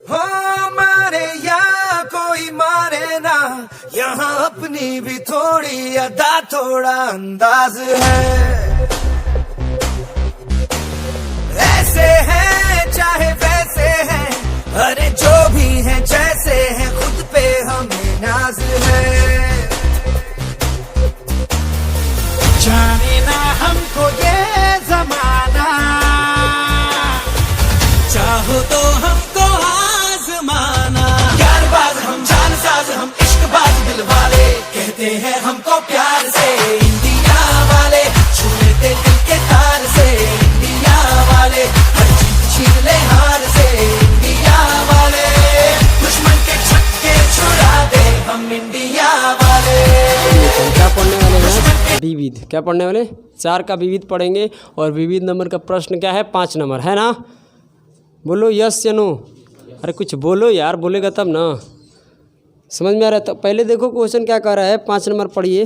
हो मारे या कोई मारे ना, यहाँ अपनी भी थोड़ी अदा थोड़ा अंदाज है। ऐसे हैं चाहे वैसे हैं, अरे जो भी हैं जैसे हैं, खुद पे हमें नाज है। जाने ना हमको ये जमाना, चाहो तो हमको आजमाना। यारबाज हम, जानसाज हम, इश्कबाज दिल वाले, कहते हैं हमको प्यार से इंडिया वाले। छू लेते दिल के तार से इंडिया वाले, हर जीत छीन ले हार से इंडिया वाले। दुश्मन के छक्के छुड़ा दे हम इंडिया वाले। क्या पढ़ने वाले हैं? विविध। क्या पढ़ने वाले? 4 का विविध पढ़ेंगे। और विविध नंबर का प्रश्न क्या है? 5 नंबर है ना। बोलो यस या नो। अरे कुछ बोलो यार, बोलेगा तब ना समझ में आ रहा है। तो पहले देखो क्वेश्चन क्या कह रहा है। 5 नंबर पढ़िए।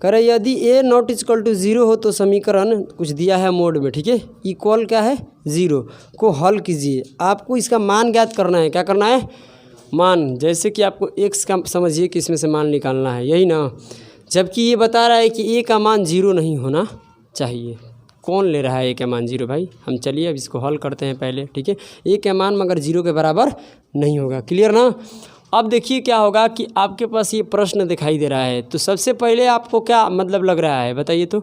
कह रहा है यदि ए नॉट इक्वल टू 0 हो तो समीकरण कुछ दिया है मोड में, ठीक है। इक्वल क्या है? 0 को हल कीजिए। आपको इसका मान ज्ञात करना है। क्या करना है? मान। जैसे कि आपको x का समझिए कि इसमें से मान निकालना है, यही ना। जबकि ये बता रहा है कि a का मान 0 नहीं होना चाहिए। कौन ले रहा है a का मान 0 भाई? हम चलिए अब इसको हल करते हैं पहले, ठीक है। a का मान मगर 0 के बराबर नहीं होगा। क्लियर ना। अब देखिए क्या होगा कि आपके पास ये प्रश्न दिखाई दे रहा है। तो सबसे पहले आपको क्या मतलब लग रहा है बताइए तो।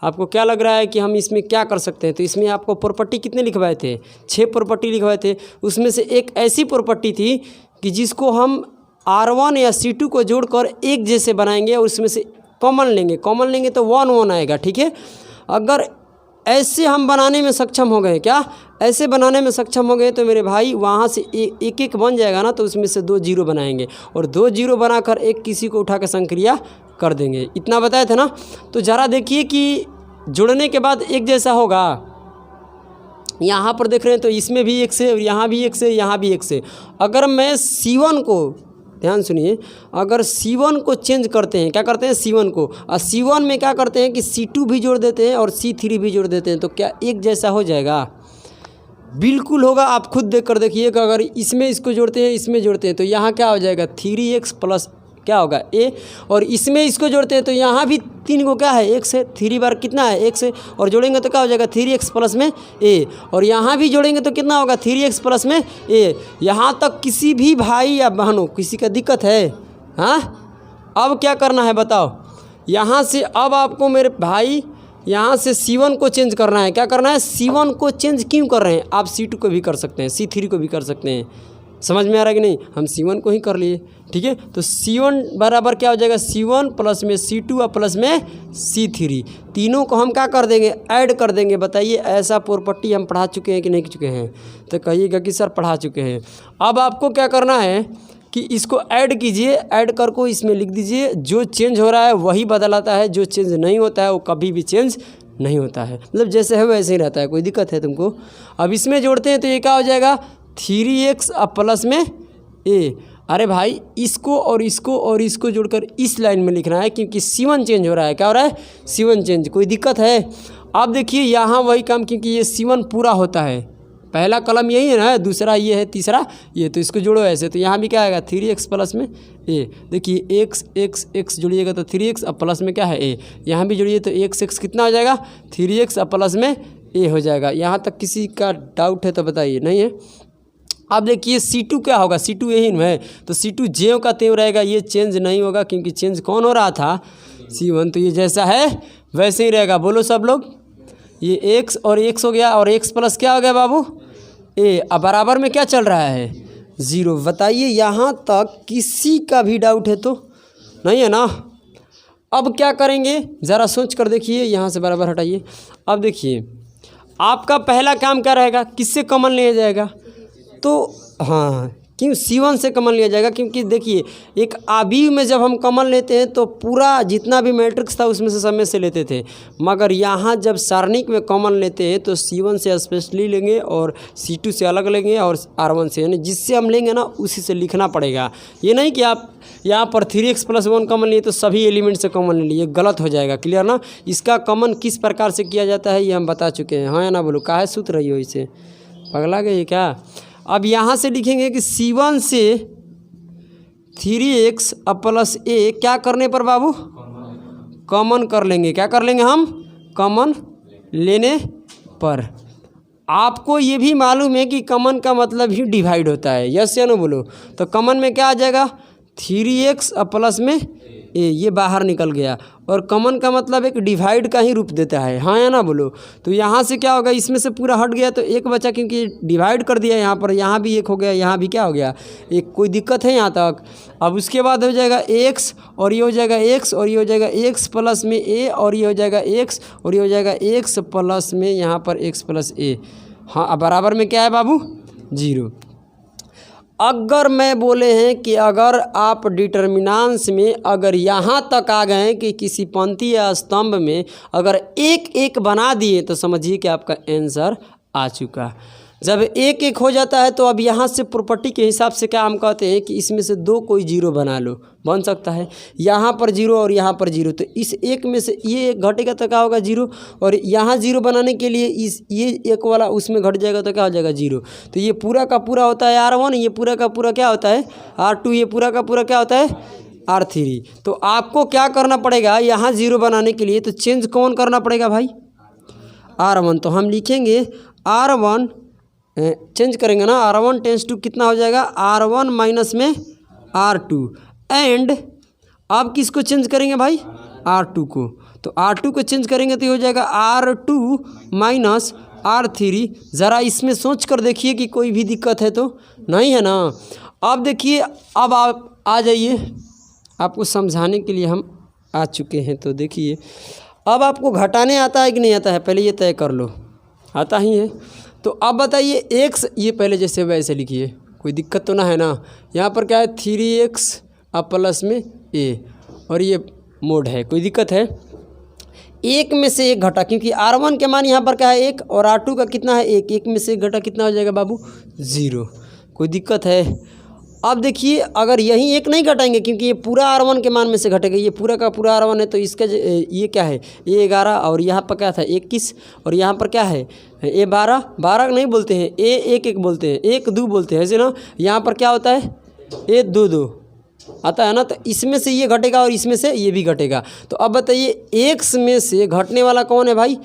आपको क्या लग रहा है कि हम इसमें क्या कर सकते हैं? तो इसमें आपको प्रॉपर्टी कितने लिखवाए थे? 6 प्रॉपर्टी लिखवाए थे। उसमें से एक ऐसी प्रॉपर्टी थी कि जिसको हम R1 या C2 को जोड़कर एक जैसे बनाएंगे और उसमें से कॉमन लेंगे। कॉमन लेंगे तो 1 1 आएगा, ठीक है। अगर ऐसे हम बनाने में सक्षम हो गए, क्या ऐसे बनाने में सक्षम हो गए तो मेरे भाई वहाँ से एक एक बन जाएगा ना। तो उसमें से 2 0 बनाएंगे और 2 0 बनाकर एक किसी को उठा के संक्रिया कर देंगे। इतना बताए थे ना। तो ज़रा देखिए कि जुड़ने के बाद एक जैसा होगा। यहाँ पर देख रहे हैं तो इसमें भी 1 से, और यहाँ भी 1 से, यहाँ भी 1 से। अगर मैं C1 को, ध्यान सुनिए, अगर C1 को चेंज करते हैं, क्या करते हैं? C1 को, और C1 में क्या करते हैं कि C2 भी जोड़ देते हैं और C3 भी जोड़ देते हैं, तो क्या एक जैसा हो जाएगा? बिल्कुल होगा। आप खुद देख कर देखिए कि अगर इसमें इसको जोड़ते हैं, इसमें जोड़ते हैं, तो यहाँ क्या हो जाएगा? 3x प्लस क्या होगा? a। और इसमें इसको जोड़ते हैं तो यहाँ भी 3 को क्या है? 1 से। 3 बार कितना है? 1 से। और जोड़ेंगे तो क्या हो जाएगा? 3x प्लस में a। और यहाँ भी जोड़ेंगे तो कितना होगा? 3x प्लस में a। यहाँ तक किसी भी भाई या बहनों किसी का दिक्कत है? हाँ, अब क्या करना है बताओ। यहाँ से अब आपको मेरे भाई यहाँ से C1 को चेंज करना है। क्या करना है? C1 को चेंज क्यों कर रहे हैं? आप C2 को भी कर सकते हैं, C3 को भी कर सकते हैं। समझ में आ रहा है कि नहीं? हम C1 को ही कर लिए, ठीक है। तो C1 बराबर क्या हो जाएगा? C1 प्लस में C2 और प्लस में C3, तीनों को हम क्या कर देंगे? ऐड कर देंगे। बताइए ऐसा प्रॉपर्टी हम पढ़ा चुके हैं कि नहीं चुके हैं? तो कहिएगा कि सर पढ़ा चुके हैं। अब आपको क्या करना है कि इसको ऐड कीजिए। ऐड कर को इसमें लिख दीजिए। जो चेंज हो रहा है वही बदलाता है, जो चेंज नहीं होता है वो कभी भी चेंज नहीं होता है। मतलब जैसे है वैसे ही रहता है। कोई दिक्कत है तुमको? अब इसमें जोड़ते हैं तो ये क्या हो जाएगा? 3x और प्लस में a। अरे भाई इसको और इसको और इसको जोड़कर इस लाइन में लिखना है क्योंकि C1 चेंज हो रहा है। क्या हो रहा है? C1 change. कोई दिक्कत है? अब देखिए यहाँ वही काम, क्योंकि ये C1 पूरा होता है। पहला कलम यही है ना, दूसरा ये है, तीसरा ये। तो इसको जोड़ो ऐसे, तो यहाँ भी क्या आएगा? 3x प्लस में a। देखिए x x x जोड़िएगा तो 3x और प्लस में क्या है? a। यहाँ भी जोड़िए तो x कितना हो जाएगा? 3x और प्लस में a हो जाएगा। यहाँ तक किसी का डाउट है तो बताइए। नहीं है? अब देखिए C2 क्या होगा? C2 यही है। तो C2 ज्यों का त्यों रहेगा, ये चेंज नहीं होगा क्योंकि चेंज कौन हो रहा था? C1। तो ये जैसा है वैसे ही रहेगा। बोलो सब लोग। ये x और x हो गया और x प्लस क्या हो गया बाबू? a। अब बराबर में क्या चल रहा है? 0। बताइए यहाँ तक किसी का भी डाउट है तो? नहीं है ना। अब क्या करेंगे ज़रा सोच कर देखिए। यहाँ से बराबर हटाइए। अब देखिए आपका पहला काम क्या रहेगा? किससे कॉमन लिया जाएगा? तो हाँ, क्यों C1 से कॉमन लिया जाएगा? क्योंकि देखिए एक आबी में जब हम कॉमन लेते हैं तो पूरा जितना भी मैट्रिक्स था उसमें से सब में से लेते थे, मगर यहाँ जब सारणिक में कॉमन लेते हैं तो C1 से स्पेशली लेंगे और C2 से अलग लेंगे और R1 से, यानी जिससे हम लेंगे ना उसी से लिखना पड़ेगा। ये नहीं कि आप यहाँ पर 3x प्लस 1 कॉमन लिए तो सभी एलिमेंट से कॉमन ले लिए, गलत हो जाएगा। क्लियर ना। इसका कॉमन किस प्रकार से किया जाता है ये हम बता चुके हैं। हाँ या ना बोलो? काहे सूत रही हो इसे? पगला गई क्या? अब यहाँ से लिखेंगे कि C1 से 3x प्लस ए क्या करने पर बाबू, कॉमन कर लेंगे। क्या कर लेंगे हम, कॉमन लेने पर। आपको ये भी मालूम है कि कॉमन का मतलब ही डिवाइड होता है, यस या नो बोलो। तो कॉमन में क्या आ जाएगा, 3x प्लस में ए, ये बाहर निकल गया। और कॉमन का मतलब एक डिवाइड का ही रूप देता है, हाँ या ना बोलो। तो यहाँ से क्या होगा, इसमें से पूरा हट गया तो एक बचा, क्योंकि डिवाइड कर दिया यहाँ पर, यहाँ भी एक हो गया, यहाँ भी क्या हो गया एक। कोई दिक्कत है यहाँ तक। अब उसके बाद हो जाएगा x और ये हो जाएगा x और ये हो जाएगा x प्लस में a और ये हो जाएगा x और ये हो जाएगा x प्लस में यहाँ पर x प्लस a। हाँ, अब बराबर में क्या है बाबू, 0। अगर मैं बोले हैं कि अगर आप डिटर्मिनेंट्स में अगर यहाँ तक आ गए कि किसी पंक्ति या स्तंभ में अगर एक एक बना दिए तो समझिए कि आपका आंसर आ चुका। जब एक एक हो जाता है तो अब यहाँ से प्रॉपर्टी के हिसाब से क्या हम कहते हैं कि इसमें से दो कोई जीरो बना लो, बन सकता है। यहाँ पर जीरो और यहाँ पर जीरो, तो इस एक में से ये एक घटेगा तो क्या होगा, जीरो। और यहाँ जीरो बनाने के लिए इस ये एक वाला उसमें घट जाएगा तो क्या हो जाएगा, जीरो। तो ये पूरा का पूरा होता है R1, ये पूरा का पूरा क्या होता है R2, ये पूरा का पूरा क्या होता है R3। तो आपको क्या करना पड़ेगा, यहाँ जीरो बनाने के लिए तो चेंज कौन करना पड़ेगा भाई, R1। तो हम लिखेंगे R1 चेंज करेंगे ना, R1 टेंस टू कितना हो जाएगा, R1 माइनस में R2। एंड अब किसको चेंज करेंगे भाई, R2 को। तो R2 को चेंज करेंगे तो ये हो जाएगा R2 माइनस R3। ज़रा इसमें सोच कर देखिए कि कोई भी दिक्कत है तो नहीं है ना। अब देखिए, अब आप आ जाइए, आपको समझाने के लिए हम आ चुके हैं। तो देखिए, अब आपको घटाने आता है कि नहीं आता है, पहले ये तय कर लो, आता ही है। तो अब बताइए x, ये पहले जैसे वैसे लिखिए, कोई दिक्कत तो ना है ना। यहाँ पर क्या है 3x प्लस में a और ये मोड है, कोई दिक्कत है। एक में से एक घटा, क्योंकि R1 के मान यहाँ पर क्या है एक और R2 का कितना है एक, एक में से एक घटा कितना हो जाएगा बाबू, 0। कोई दिक्कत है। अब देखिए, अगर यहीं एक नहीं घटाएंगे क्योंकि ये पूरा R1 के मान में से घटेगा, ये पूरा का पूरा R1 है तो इसका ये क्या है ये 11 और यहाँ पर क्या था 21 और यहाँ पर क्या है ये 12, 12 नहीं बोलते हैं ए 1 1 बोलते हैं, 1 2 बोलते हैं, ऐसे ना। यहाँ पर क्या होता है ए 2 2 आता है ना। तो इसमें से ये घटेगा और इसमें से ये भी घटेगा। तो अब बताइए x में से घटने वाला कौन है भाई,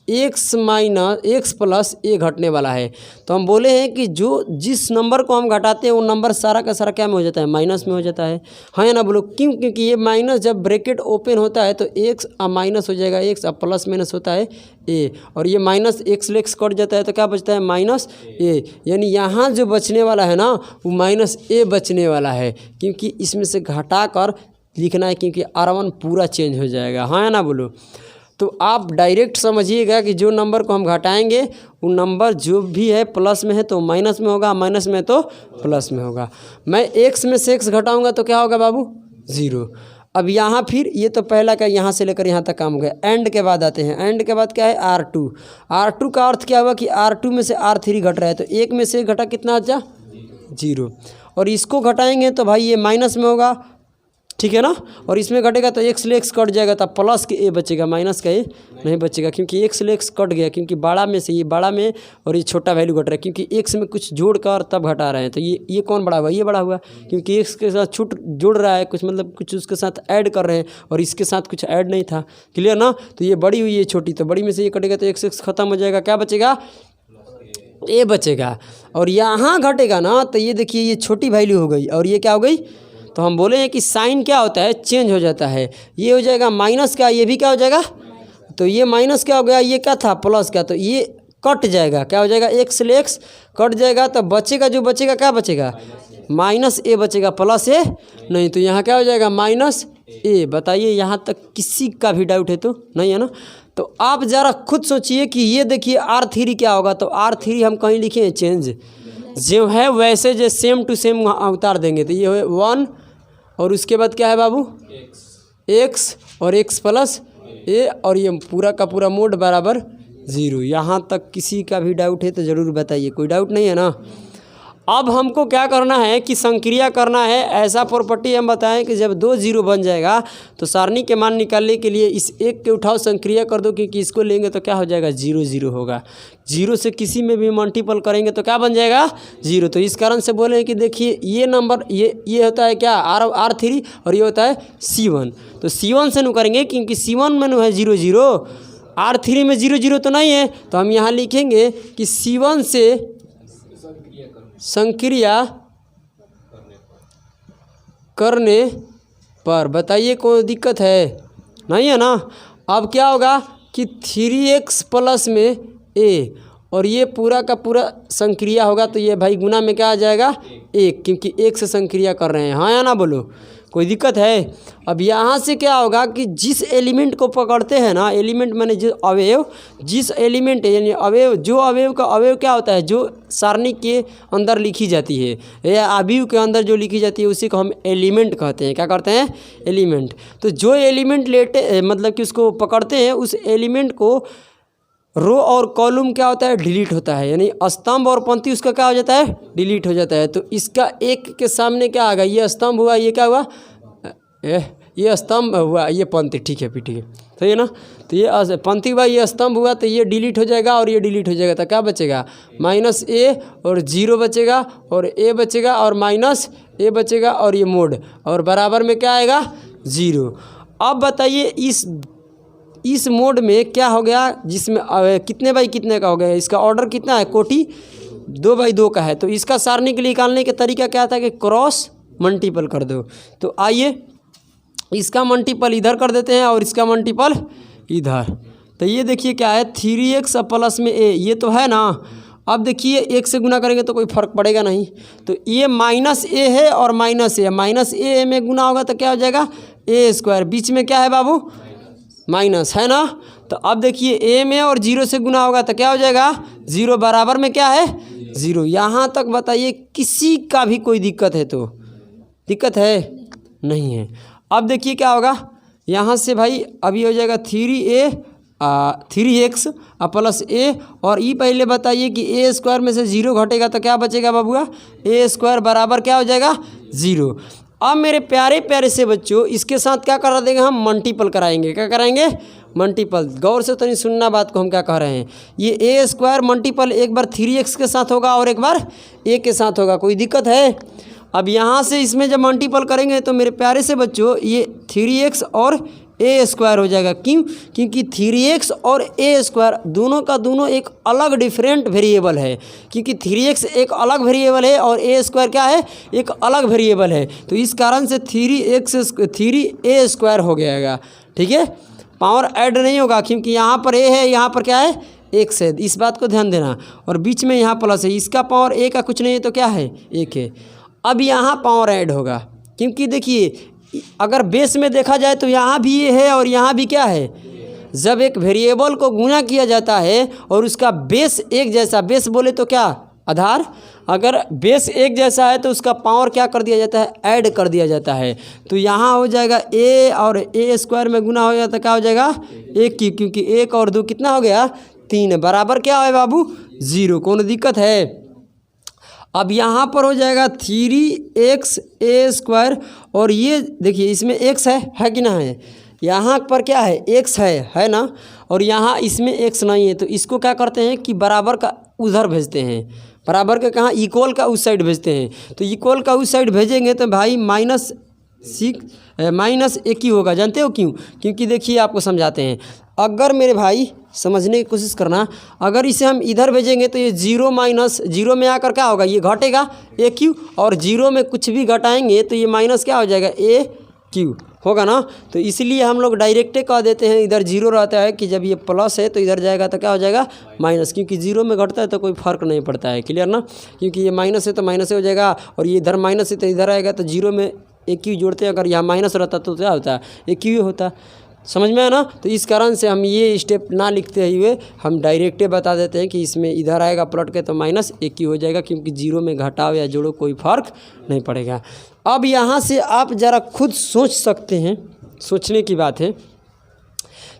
x minus x plus a घटने वाला है। तो हम बोले हैं कि जो जिस नंबर को हम घटाते हैं वो नंबर सारा का सारा क्या में हो जाता है, माइनस में हो जाता है, हाँ या ना बोलो। क्यों, क्योंकि ये माइनस जब ब्रैकेट ओपन होता है तो x माइनस हो जाएगा x, अब प्लस माइनस होता है a और ये माइनस x लेक्स कट जाता है तो क्या बचता है माइनस a। यानी यहाँ जो बचने वाला है ना वो माइनस a बचने वाला है, क्योंकि इसमें से घटा कर लिखना है, क्योंकि R1 पूरा चेंज हो जाएगा, हाँ या ना बोलो। तो आप डायरेक्ट समझिएगा कि जो नंबर को हम घटाएंगे वो नंबर जो भी है प्लस में है तो माइनस में होगा, माइनस में तो प्लस में होगा। मैं x में से x घटाऊंगा तो क्या होगा बाबू, 0। अब यहाँ फिर ये तो पहला का यहाँ से लेकर यहाँ तक काम हो गया। एंड के बाद आते हैं, एंड के बाद क्या है R2। R2 का अर्थ क्या हुआ कि R2 में से R3 घट रहा है, तो एक में से घटा कितना अच्छा 0 और इसको घटाएंगे तो भाई ये माइनस में होगा, ठीक है ना। और इसमें घटेगा तो x लेक्स कट जाएगा तो प्लस के a बचेगा, माइनस का a नहीं बचेगा, क्योंकि x लेक्स कट गया, क्योंकि बड़ा में से ये बड़ा में और ये छोटा वैल्यू घट रहा है, क्योंकि x में कुछ जोड़ कर तब घटा रहे हैं। तो ये कौन बड़ा हुआ, ये बड़ा हुआ, क्योंकि x के साथ छूट जोड़ रहा है कुछ, मतलब कुछ उसके साथ ऐड कर रहे हैं और इसके साथ कुछ ऐड नहीं था, क्लियर ना। तो ये बड़ी हुई है छोटी, तो बड़ी में से ये कटेगा तो x खत्म हो जाएगा, क्या बचेगा a बचेगा। और यहाँ घटेगा ना तो ये देखिए ये छोटी वैल्यू हो गई और ये क्या हो गई। तो हम बोले हैं कि साइन क्या होता है, चेंज हो जाता है। ये हो जाएगा माइनस का, ये भी क्या हो जाएगा, तो ये माइनस क्या हो गया, ये क्या था प्लस का, तो ये कट जाएगा, क्या हो जाएगा x लेक्स कट जाएगा। तो बचेगा जो बचेगा क्या बचेगा, माइनस a बचेगा, प्लस a नहीं। तो यहाँ क्या हो जाएगा माइनस a। बताइए यहाँ तक किसी का भी डाउट है तो नहीं है ना। तो आप ज़रा खुद सोचिए कि ये देखिए R3 क्या होगा। तो R3 हम कहीं लिखे हैं चेंज, जो है वैसे जो सेम टू सेम उतार देंगे। तो ये 1 और उसके बाद क्या है बाबू x और x प्लस a और ये पूरा का पूरा मोड बराबर 0। यहाँ तक किसी का भी डाउट है तो ज़रूर बताइए, कोई डाउट नहीं है ना। अब हमको क्या करना है कि संक्रिया करना है। ऐसा प्रॉपर्टी हम बताएं कि जब 2 0 बन जाएगा तो सारणी के मान निकालने के लिए इस एक के उठाओ संक्रिया कर दो, क्योंकि इसको लेंगे तो क्या हो जाएगा 0 0 होगा। 0 से किसी में भी मल्टीपल करेंगे तो क्या बन जाएगा 0। तो इस कारण से बोले कि देखिए ये नंबर ये होता है क्या R3 और ये होता है C1। तो C1 से नु करेंगे क्योंकि C1 में नु है 0 0, R3 में 0 0 तो नहीं है। तो हम यहाँ लिखेंगे कि C1 से संक्रिया करने पर बताइए कोई दिक्कत है नहीं है ना। अब क्या होगा कि 3x प्लस में a और ये पूरा का पूरा संक्रिया होगा तो ये भाई गुना में क्या आ जाएगा 1, क्योंकि 1 से संक्रिया कर रहे हैं। हाँ या ना बोलो, कोई दिक्कत है। अब यहाँ से क्या होगा कि जिस एलिमेंट को पकड़ते हैं ना, एलिमेंट माने जो अवयव, जिस एलिमेंट यानी अवयव, जो अवयव का अवयव क्या होता है जो सारणी के अंदर लिखी जाती है या अवयव के अंदर जो लिखी जाती है उसी को हम एलिमेंट कहते हैं। क्या करते हैं एलिमेंट। तो जो एलिमेंट लेते मतलब कि उसको पकड़ते हैं उस एलिमेंट को रो और कॉलम क्या होता है डिलीट होता है, यानी स्तंभ और पंक्ति उसका क्या हो जाता है डिलीट हो जाता है। तो इसका एक के सामने क्या आ गया, ये स्तंभ हुआ, ये क्या हुआ ये स्तंभ हुआ, ये पंक्ति, ठीक है फिर ठीक है सही है ना। तो ये पंक्ति हुआ, ये स्तंभ हुआ, तो ये डिलीट हो जाएगा और ये डिलीट हो जाएगा। तो क्या बचेगा -a और 0 बचेगा और a बचेगा और -a बचेगा और ये मोड और बराबर में क्या आएगा 0। अब बताइए इस मोड में क्या हो गया जिसमें कितने बाई कितने का हो गया, इसका ऑर्डर कितना है कोटि 2 बाई 2 का है। तो इसका सारणी के लिए निकालने का तरीका क्या था कि क्रॉस मल्टीपल कर दो। तो आइए इसका मल्टीपल इधर कर देते हैं और इसका मल्टीपल इधर। तो ये देखिए क्या है 3x प्लस में a, ये तो है ना। अब देखिए 1 से गुना करेंगे तो कोई फ़र्क पड़ेगा नहीं। तो ये -a है और -a में गुना होगा तो क्या हो जाएगा a²। बीच में क्या है बाबू माइनस है ना। तो अब देखिए a में और 0 से गुना होगा तो क्या हो जाएगा 0, बराबर में क्या है 0। यहाँ तक बताइए किसी का भी कोई दिक्कत है तो दिक्कत है नहीं है। अब देखिए क्या होगा यहाँ से भाई अभी हो जाएगा 3x प्लस a और ये पहले बताइए कि a² में से 0 घटेगा तो क्या बचेगा बाबूआ a² बराबर क्या हो जाएगा 0। अब मेरे प्यारे प्यारे से बच्चों इसके साथ क्या करा देंगे हम मल्टीपल कराएंगे। क्या कराएंगे मल्टीपल। गौर से तो नहीं सुनना बात को हम क्या कह रहे हैं। ये a² मल्टीपल एक बार 3x के साथ होगा और एक बार a के साथ होगा, कोई दिक्कत है। अब यहाँ से इसमें जब मल्टीपल करेंगे तो मेरे प्यारे से बच्चों ये 3x और a² हो जाएगा। क्यों, क्योंकि 3x और a² दोनों का दोनों एक अलग डिफरेंट वेरिएबल है, क्योंकि 3x एक अलग वेरिएबल है और a² क्या है एक अलग वेरिएबल है। तो इस कारण से 3a² हो जाएगा। ठीक है, पावर ऐड नहीं होगा क्योंकि यहाँ पर a है, यहाँ पर क्या है x है, इस बात को ध्यान देना। और बीच में यहाँ प्लस है, इसका पावर a का कुछ नहीं है तो क्या है 1 है। अब यहाँ पावर ऐड होगा क्योंकि देखिए अगर बेस में देखा जाए तो यहाँ भी ये है और यहाँ भी क्या है। जब एक वेरिएबल को गुना किया जाता है और उसका बेस एक जैसा, बेस बोले तो क्या आधार, अगर बेस एक जैसा है तो उसका पावर क्या कर दिया जाता है ऐड कर दिया जाता है। तो यहाँ हो जाएगा a और a² में गुना हो जाता क्या हो जाएगा 1 की, क्योंकि 1 और 2 कितना हो गया 3 बराबर क्या है बाबू 0। कौन दिक्कत है। अब यहाँ पर हो जाएगा 3xa² और ये देखिए इसमें x है कि ना है, यहाँ पर क्या है x है ना, और यहाँ इसमें x नहीं है। तो इसको क्या करते हैं कि बराबर का उधर भेजते हैं, बराबर का कहाँ इक्वल का उस साइड भेजते हैं। तो इक्वल का उस साइड भेजेंगे तो भाई -1 ही होगा। जानते हो क्यों, क्योंकि देखिए आपको समझाते हैं। अगर मेरे भाई समझने की कोशिश करना, अगर इसे हम इधर भेजेंगे तो ये 0 में आकर क्या होगा ये घटेगा AQ, और 0 में कुछ भी घटाएंगे तो ये माइनस क्या हो जाएगा AQ होगा ना। तो इसलिए हम लोग डायरेक्टे कह देते हैं इधर 0 रहता है कि जब ये प्लस है तो इधर जाएगा तो क्या हो जाएगा माइनस, क्योंकि 0 में घटता है तो कोई फ़र्क नहीं पड़ता है। क्लियर ना, क्योंकि ये माइनस है तो माइनस हो जाएगा और ये इधर माइनस है तो इधर आएगा। तो 0 में AQ जोड़ते हैं, अगर यहाँ माइनस रहता तो क्या होता है AQ होता। समझ में है ना। तो इस कारण से हम ये स्टेप ना लिखते हुए हम डायरेक्टे बता देते हैं कि इसमें इधर आएगा प्लट के तो -1 हो जाएगा, क्योंकि 0 में घटाओ या जोड़ो कोई फ़र्क नहीं पड़ेगा। अब यहाँ से आप ज़रा खुद सोच सकते हैं, सोचने की बात है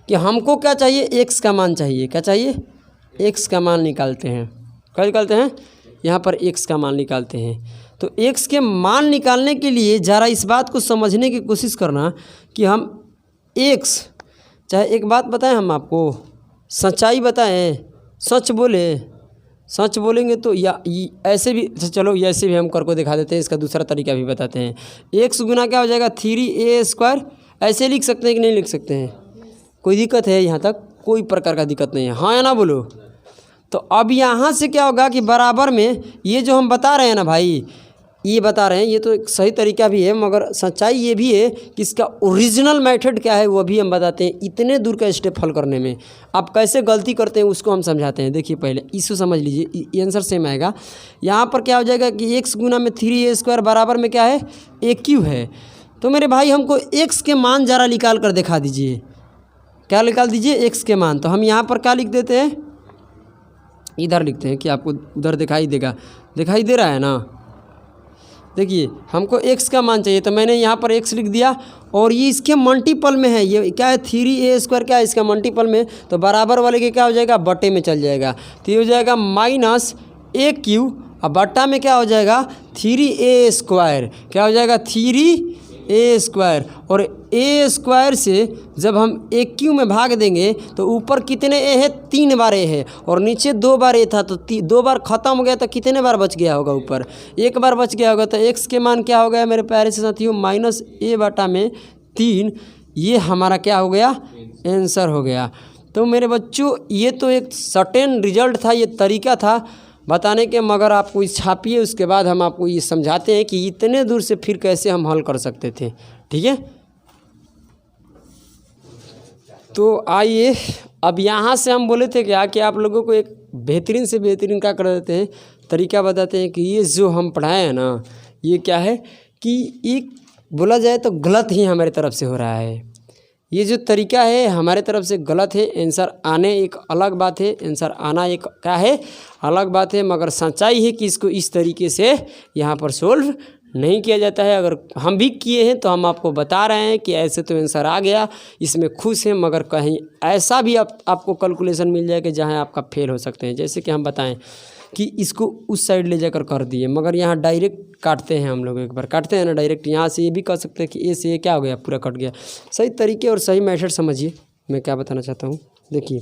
कि हमको क्या चाहिए x का मान चाहिए। क्या चाहिए x का मान निकालते हैं। क्या निकालते हैं यहाँ पर एक्स का मान निकालते हैं। तो एक्स के मान निकालने के लिए ज़रा इस बात को समझने की कोशिश करना कि हम एक्स, चाहे एक बात बताएं हम आपको, सच्चाई बताएं, सच बोले, सच बोलेंगे तो या ऐसे भी, चलो ऐसे भी हम करके दिखा देते हैं, इसका दूसरा तरीका भी बताते हैं। एक्स गुना क्या हो जाएगा 3a², ऐसे लिख सकते हैं कि नहीं लिख सकते हैं? कोई दिक्कत है यहाँ तक? कोई प्रकार का दिक्कत नहीं है, हाँ या ना बोलो। तो अब यहाँ से क्या होगा कि बराबर में ये जो हम बता रहे हैं ना भाई, ये बता रहे हैं, ये तो एक सही तरीका भी है, मगर सच्चाई ये भी है कि इसका ओरिजिनल मेथड क्या है वो भी हम बताते हैं इतने दूर का स्टेप हल करने में। आप कैसे गलती करते हैं उसको हम समझाते हैं। देखिए पहले इसको समझ लीजिए, ये आंसर सेम आएगा। यहाँ पर क्या हो जाएगा कि एक्स गुना में 3a² बराबर में क्या है, AQ है। तो मेरे भाई हमको एक्स के मान ज़रा निकाल कर दिखा दीजिए। क्या निकाल दीजिए? एक्स के मान। तो हम यहाँ पर क्या लिख देते हैं, इधर लिखते हैं कि आपको उधर दिखाई देगा, दिखाई दे रहा है ना। देखिए हमको x का मान चाहिए, तो मैंने यहाँ पर x लिख दिया और ये इसके मल्टीपल में है। ये क्या है 3a² क्या है इसका मल्टीपल में, तो बराबर वाले के क्या हो जाएगा, बटे में चल जाएगा। तो ये हो जाएगा -AQ और बट्टा में क्या हो जाएगा 3a², क्या हो जाएगा 3a²। और a² से जब हम AQ में भाग देंगे तो ऊपर कितने a है, 3 बार a है और नीचे 2 बार a था, तो 2 बार ख़त्म हो गया तो कितने बार बच गया होगा, ऊपर 1 बार बच गया होगा। तो x के मान क्या हो गया मेरे प्यारे से साथियों, -a/3। ये हमारा क्या हो गया, आंसर हो गया। तो मेरे बच्चों ये तो एक सर्टेन रिजल्ट था, ये तरीका था बताने के, मगर आपको इस छापिए, उसके बाद हम आपको ये समझाते हैं कि इतने दूर से फिर कैसे हम हल कर सकते थे। ठीक है, तो आइए अब यहाँ से हम बोले थे क्या कि आप लोगों को एक बेहतरीन से बेहतरीन क्या कर देते हैं, तरीका बताते हैं कि ये जो हम पढ़ाए हैं ना, ये क्या है कि एक बोला जाए तो गलत ही हमारी तरफ से हो रहा है। ये जो तरीका है हमारे तरफ से गलत है। आंसर आने एक अलग बात है, आंसर आना एक क्या है, अलग बात है, मगर सच्चाई है कि इसको इस तरीके से यहाँ पर सोल्व नहीं किया जाता है। अगर हम भी किए हैं तो हम आपको बता रहे हैं कि ऐसे तो आंसर आ गया, इसमें खुश हैं, मगर कहीं ऐसा भी आपको कैलकुलेशन मिल जाए कि जहाँ आपका फेल हो सकते हैं। जैसे कि हम बताएं कि इसको उस साइड ले जाकर कर दिए, मगर यहाँ डायरेक्ट काटते हैं हम लोग, एक बार काटते हैं ना डायरेक्ट, यहाँ से ये भी कर सकते हैं कि ए से ये क्या हो गया, पूरा कट गया। सही तरीके और सही मेथड समझिए मैं क्या बताना चाहता हूँ। देखिए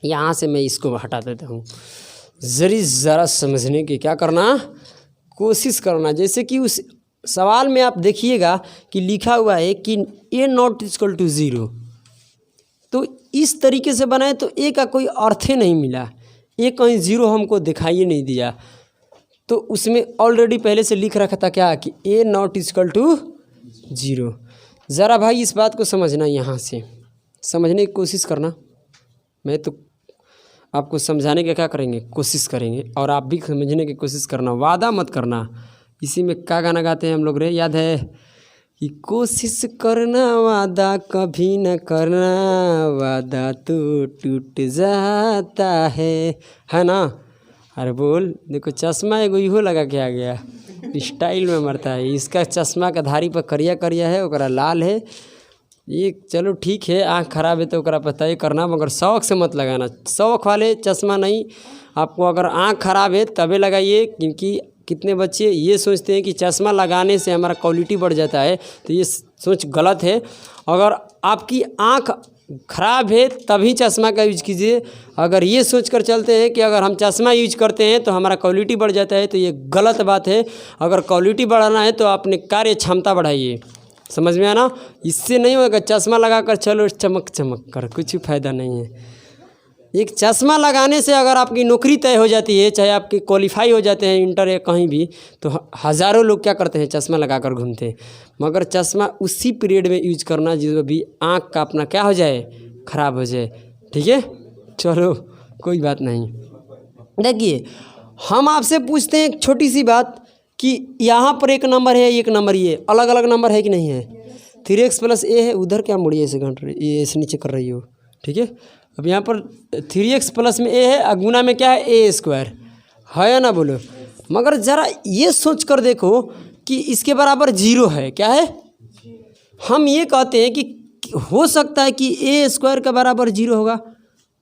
यहाँ से मैं इसको हटा देता हूँ, ज़रा समझने की क्या करना, कोशिश करना। जैसे कि उस सवाल में आप देखिएगा कि लिखा हुआ है कि a≠0, तो इस तरीके से बनाए तो a का कोई अर्थ ही नहीं मिला, ये कहीं 0 हमको दिखाई नहीं दिया। तो उसमें ऑलरेडी पहले से लिख रखा था क्या कि a≠0। ज़रा भाई इस बात को समझना, यहाँ से समझने की कोशिश करना। मैं तो आपको समझाने का क्या करेंगे, कोशिश करेंगे, और आप भी समझने की कोशिश करना, वादा मत करना। इसी में क्या गाना गाते हैं हम लोग रे, याद है कि कोशिश करना वादा कभी न करना, वादा तो टूट जाता है ना। अरे बोल, देखो चश्मा एगो इहो लगा के आ गया, स्टाइल में मरता है। इसका चश्मा का धारी पर करिया करिया है, ओकरा लाल है। ये चलो ठीक है, आँख खराब है तो ओकरा पता ही करना, मगर शौक से मत लगाना। शौक वाले चश्मा नहीं, आपको अगर आँख खराब है तबे लगाइए, क्योंकि कितने बच्चे ये सोचते हैं कि चश्मा लगाने से हमारा क्वालिटी बढ़ जाता है, तो ये सोच गलत है। अगर आपकी आँख खराब है तभी चश्मा का यूज कीजिए। अगर ये सोचकर चलते हैं कि अगर हम चश्मा यूज करते हैं तो हमारा क्वालिटी बढ़ जाता है, तो ये गलत बात है। अगर क्वालिटी बढ़ाना है तो अपने कार्य क्षमता बढ़ाइए, समझ में आना। इससे नहीं होगा चश्मा लगाकर चलो चमक चमक कर, कुछ फ़ायदा नहीं है। एक चश्मा लगाने से अगर आपकी नौकरी तय हो जाती है, चाहे आपके क्वालिफाई हो जाते हैं इंटर या कहीं भी, तो हज़ारों लोग क्या करते हैं, चश्मा लगाकर घूमते हैं। मगर चश्मा उसी पीरियड में यूज करना जो भी आँख का अपना क्या हो जाए, ख़राब हो जाए। ठीक है, चलो कोई बात नहीं। देखिए हम आपसे पूछते हैं एक छोटी सी बात कि यहाँ पर एक नंबर है, एक नंबर ये अलग अलग नंबर है कि नहीं है। 3x + a है, उधर क्या मुड़िए ऐसे घंट रही, ये ऐसे नीचे कर रही हो। ठीक है, अब यहाँ पर 3x + में a है, अगुना में क्या है a² है या ना बोलो। मगर ज़रा ये सोच कर देखो कि इसके बराबर 0 है, क्या है। हम ये कहते हैं कि हो सकता है कि a² के बराबर 0 होगा,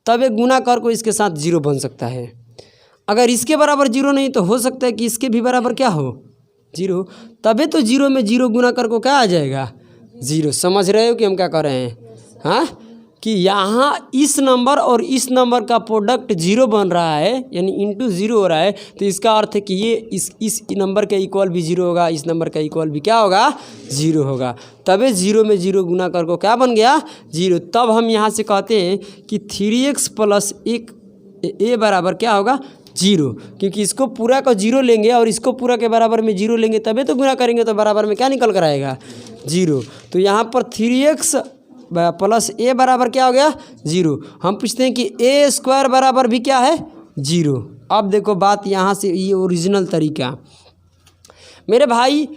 तब एक गुना कर को इसके साथ 0 बन सकता है। अगर इसके बराबर जीरो नहीं तो हो सकता है कि इसके भी बराबर क्या हो, जीरो। तभी तो जीरो में जीरो गुना कर को क्या आ जाएगा, जीरो। समझ रहे हो कि हम क्या कर रहे हैं, हाँ, कि यहाँ इस नंबर और इस नंबर का प्रोडक्ट जीरो बन रहा है, यानी इंटू जीरो हो रहा है, तो इसका अर्थ है कि ये इस नंबर के इक्वल भी जीरो होगा, इस नंबर का इक्वल भी क्या होगा, जीरो होगा। तभी जीरो में जीरो गुना कर को क्या बन गया, जीरो। तब हम यहाँ से कहते हैं कि 3x प्लस ए बराबर क्या होगा, जीरो, क्योंकि इसको पूरा का जीरो लेंगे और इसको पूरा के बराबर में जीरो लेंगे तभी तो गुना करेंगे, तो बराबर में क्या निकल कर आएगा, जीरो। तो यहाँ पर 3x प्लस ए बराबर क्या हो गया, जीरो। हम पूछते हैं कि ए स्क्वायर बराबर भी क्या है, जीरो। अब देखो बात यहाँ से, ये ओरिजिनल तरीका मेरे भाई,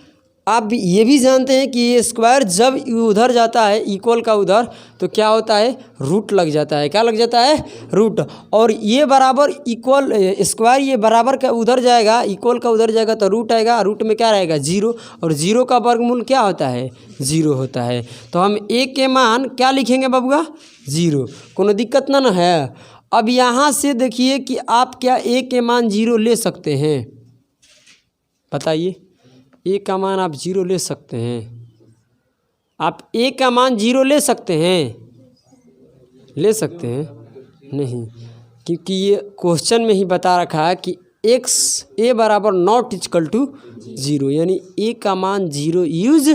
आप ये भी जानते हैं कि ये स्क्वायर जब उधर जाता है इक्वल का उधर, तो क्या होता है, रूट लग जाता है। क्या लग जाता है, रूट। और ये बराबर इक्वल स्क्वायर ये बराबर का उधर जाएगा, इक्वल का उधर जाएगा तो रूट आएगा, रूट में क्या रहेगा, जीरो। और जीरो का वर्गमूल क्या होता है, जीरो होता है। तो हम ए के मान क्या लिखेंगे बबुआ, जीरो। कोनो दिक्कत ना है। अब यहाँ से देखिए कि आप क्या ए के मान जीरो ले सकते हैं, बताइए। ए का मान आप जीरो ले सकते हैं, आप ए का मान जीरो ले सकते हैं, ले सकते हैं नहीं, क्योंकि ये क्वेश्चन में ही बता रखा है कि एक्स ए बराबर नॉट इक्वल टू जीरो, यानी ए का मान जीरो यूज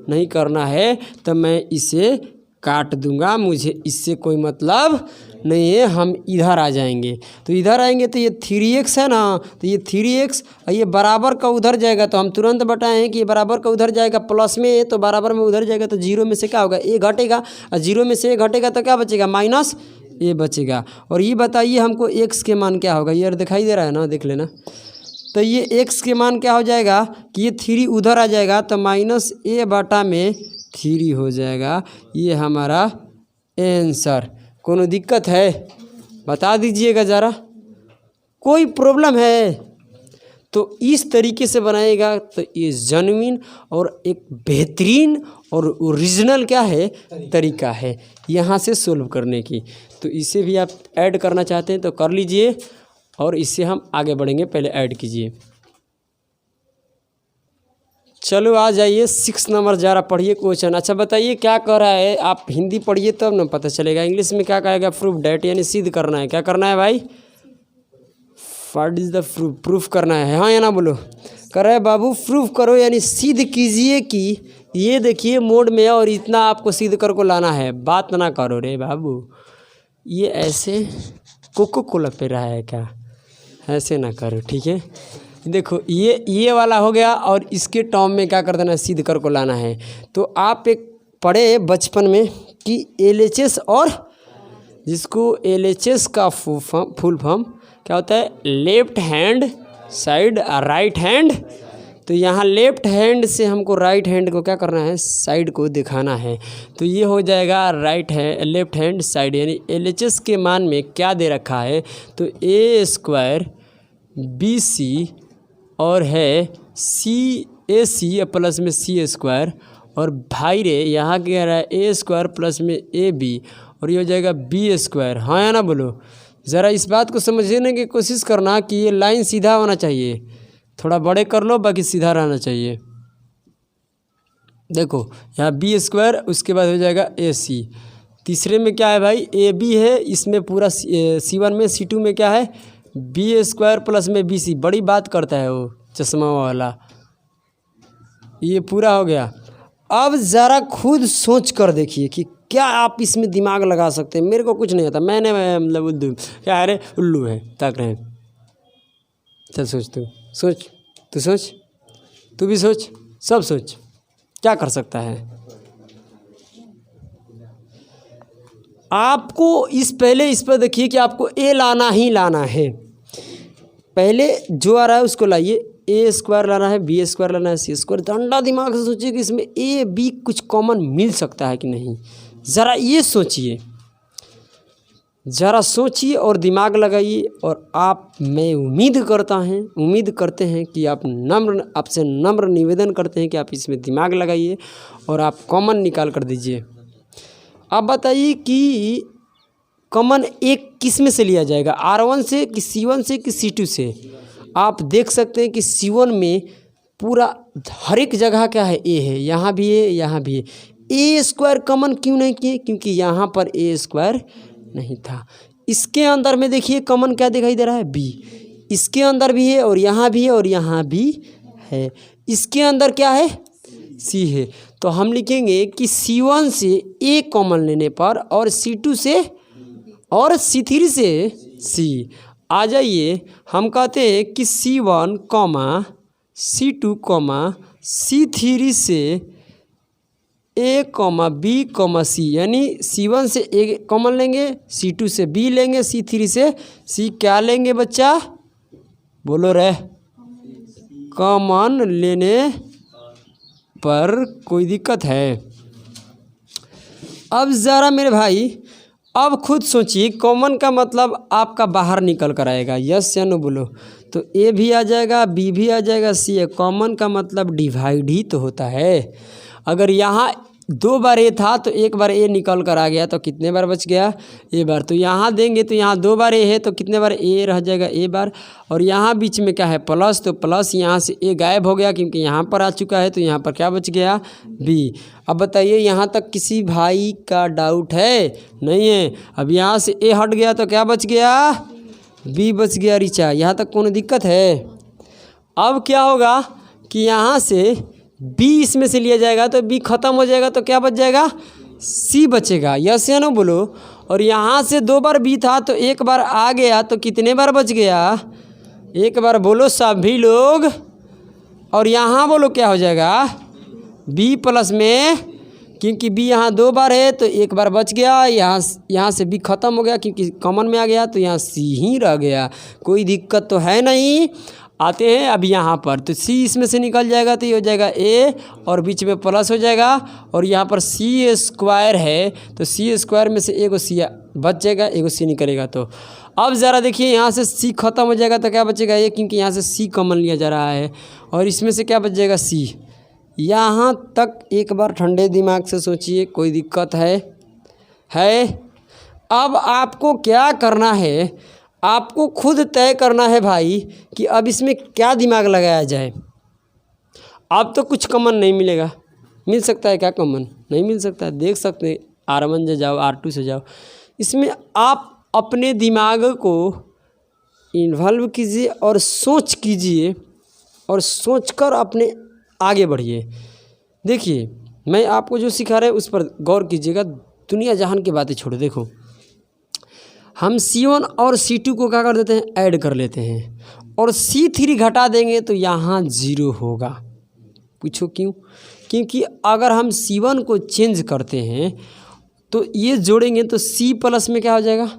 नहीं करना है। तो मैं इसे काट दूंगा, मुझे इससे कोई मतलब नहीं है। हम इधर आ जाएंगे, तो इधर आएंगे तो ये 3x है ना, तो ये 3x और ये बराबर का उधर जाएगा, तो हम तुरंत बताएं कि ये बराबर का उधर जाएगा प्लस में, तो बराबर में उधर जाएगा, तो जीरो में से क्या होगा, ए घटेगा, और जीरो में से ए घटेगा तो क्या बचेगा, माइनस ए बचेगा। और ये बताइए हमको x के मान क्या होगा, ये दिखाई दे रहा है ना, देख लेना। तो ये x के मान क्या हो जाएगा कि ये 3 उधर आ जाएगा, तो माइनस ए बटा में 3 हो जाएगा। ये हमारा आंसर। कोनो दिक्कत है, बता दीजिएगा ज़रा, कोई प्रॉब्लम है तो इस तरीके से बनाएगा तो ये जेन्युइन और एक बेहतरीन और ओरिजिनल क्या है, तरीका है यहाँ से सोल्व करने की। तो इसे भी आप ऐड करना चाहते हैं तो कर लीजिए, और इससे हम आगे बढ़ेंगे, पहले ऐड कीजिए। चलो आ जाइए 6 नंबर ज़रा पढ़िए क्वेश्चन। अच्छा बताइए क्या कह रहा है, आप हिंदी पढ़िए तब ना पता चलेगा। इंग्लिश में क्या कहेगा, प्रूफ डैट, यानी सिद्ध करना है। क्या करना है भाई, what is the proof, proof करना है, हाँ या ना बोलो। कर रहे बाबू प्रूफ करो, यानी सिद्ध कीजिए कि ये देखिए मोड में है और इतना आपको सिद्ध कर को लाना है। बात ना करो रे बाबू, ये ऐसे कोको कोला पे रहा है क्या, ऐसे ना करो, ठीक है। देखो ये वाला हो गया, और इसके टर्म में क्या कर देना है, सिद्ध कर को लाना है। तो आप एक पढ़े बचपन में कि LHS, और जिसको LHS का फुल फॉर्म क्या होता है, left hand side right hand. तो यहाँ लेफ्ट हैंड से हमको राइट हैंड को क्या करना है, साइड को दिखाना है। तो ये हो जाएगा लेफ्ट हैंड साइड, यानी LHS के मान में क्या दे रखा है, तो ए स्क्वायर BC और है CAC प्लस में C स्क्वायर, और भाई रे यहाँ कह रहा है A स्क्वायर प्लस में AB, और ये हो जाएगा B स्क्वायर, हाँ या ना बोलो। ज़रा इस बात को समझने की कोशिश करना कि ये लाइन सीधा होना चाहिए, थोड़ा बड़े कर लो, बाकी सीधा रहना चाहिए। देखो यहाँ B स्क्वायर, उसके बाद हो जाएगा AC। तीसरे में क्या है भाई, AB है, इसमें पूरा C1 में, C2 में क्या है, B स्क्वायर प्लस में BC। बड़ी बात करता है वो चश्मा वाला। ये पूरा हो गया। अब ज़रा खुद सोच कर देखिए कि क्या आप इसमें दिमाग लगा सकते हैं। मेरे को कुछ नहीं आता, मैंने मतलब उल्लू क्या, अरे उल्लू है ताक रहे हैं। चल सोच, तू सोच, तू भी सोच, सब सोच, क्या कर सकता है। आपको पहले इस पर देखिए कि आपको ए लाना ही लाना है। पहले जो आ रहा है उसको लाइए, ए स्क्वायर लाना है, B स्क्वायर लाना है, C स्क्वायर। डंडा दिमाग से सोचिए कि इसमें A B कुछ कॉमन मिल सकता है कि नहीं। ज़रा ये सोचिए, ज़रा सोचिए और दिमाग लगाइए। और आप, मैं उम्मीद करते हैं कि आपसे नम्र निवेदन करते हैं कि आप इसमें दिमाग लगाइए और आप कॉमन निकाल कर दीजिए। आप बताइए कि कॉमन एक किस में से लिया जाएगा, R1 से कि C1 से कि C2 से। आप देख सकते हैं कि C1 में पूरा हर एक जगह क्या है, A है, यहाँ भी है, यहाँ भी है। A स्क्वायर कॉमन क्यों नहीं किए, क्योंकि यहाँ पर A स्क्वायर नहीं था। इसके अंदर में देखिए कॉमन क्या दिखाई दे रहा है, B। इसके अंदर भी है और यहाँ भी है और यहाँ भी है। इसके अंदर क्या है, C है। तो हम लिखेंगे कि C1 से A कॉमन लेने पर और C2 से और C3 से C। आ जाइए, हम कहते हैं कि C1, C2, C3 से A, B, C, यानी C1 से A कॉमन लेंगे, C2 से B लेंगे, C3 से C क्या लेंगे बच्चा, बोलो रे, कॉमन लेने पर कोई दिक्कत है। अब ज़रा मेरे भाई अब खुद सोचिए, कॉमन का मतलब आपका बाहर निकल कर आएगा, यस या नो बोलो। तो ए भी आ जाएगा, बी भी आ जाएगा, सी है। कॉमन का मतलब डिवाइड ही तो होता है। अगर यहाँ 2 बार ए था तो 1 बार ए निकल कर आ गया, तो कितने बार बच गया, ए बार। तो यहाँ देंगे तो यहाँ 2 बार ए है, तो कितने बार ए रह जाएगा, ए बार। और यहाँ बीच में क्या है, प्लस, तो प्लस यहाँ से ए गायब हो गया क्योंकि यहाँ पर आ चुका है, तो यहाँ पर क्या बच गया, बी। अब बताइए, यहाँ तक किसी भाई का डाउट है, नहीं है। अब यहाँ से ए हट गया तो क्या बच गया, बी बच गया रिचा। यहाँ तक कोनो दिक्कत है। अब क्या होगा कि यहाँ से बी इसमें से लिया जाएगा तो बी ख़त्म हो जाएगा, तो क्या बच जाएगा, सी बचेगा, यस या नो बोलो। और यहाँ से 2 बार बी था तो 1 बार आ गया, तो कितने बार बच गया, 1 बार बोलो सभी लोग। और यहाँ बोलो क्या हो जाएगा, बी प्लस में, क्योंकि बी यहाँ 2 बार है तो 1 बार बच गया। यहाँ से बी ख़त्म हो गया क्योंकि कॉमन में आ गया, तो यहाँ सी ही रह गया। कोई दिक्कत तो है नहीं। आते हैं अब यहाँ पर, तो सी इसमें से निकल जाएगा तो ये हो जाएगा ए, और बीच में प्लस हो जाएगा। और यहाँ पर सी स्क्वायर है तो सी स्क्वायर में से एगो सी बच जाएगा, एगो सी निकलेगा। तो अब ज़रा देखिए, यहाँ से सी ख़त्म हो जाएगा तो क्या बचेगा, ए, क्योंकि यहाँ से सी कॉमन लिया जा रहा है। और इसमें से क्या बच जाएगा, सी। यहाँ तक एक बार ठंडे दिमाग से सोचिए, कोई दिक्कत है। अब आपको क्या करना है, आपको खुद तय करना है भाई कि अब इसमें क्या दिमाग लगाया जाए। अब तो कुछ कॉमन नहीं मिलेगा, मिल सकता है क्या कॉमन, नहीं मिल सकता है। देख सकते हैं R1 से जाओ, R2 से जाओ, इसमें आप अपने दिमाग को इन्वॉल्व कीजिए और सोच कीजिए और सोचकर अपने आगे बढ़िए। देखिए, मैं आपको जो सिखा रहा है उस पर गौर कीजिएगा, दुनिया जहान की बातें छोड़ो। देखो, हम C1 और C2 को क्या कर देते हैं, ऐड कर लेते हैं, और C3 घटा देंगे तो यहाँ 0 होगा। पूछो क्यों, क्योंकि अगर हम C1 को चेंज करते हैं तो ये जोड़ेंगे तो C प्लस में क्या हो जाएगा,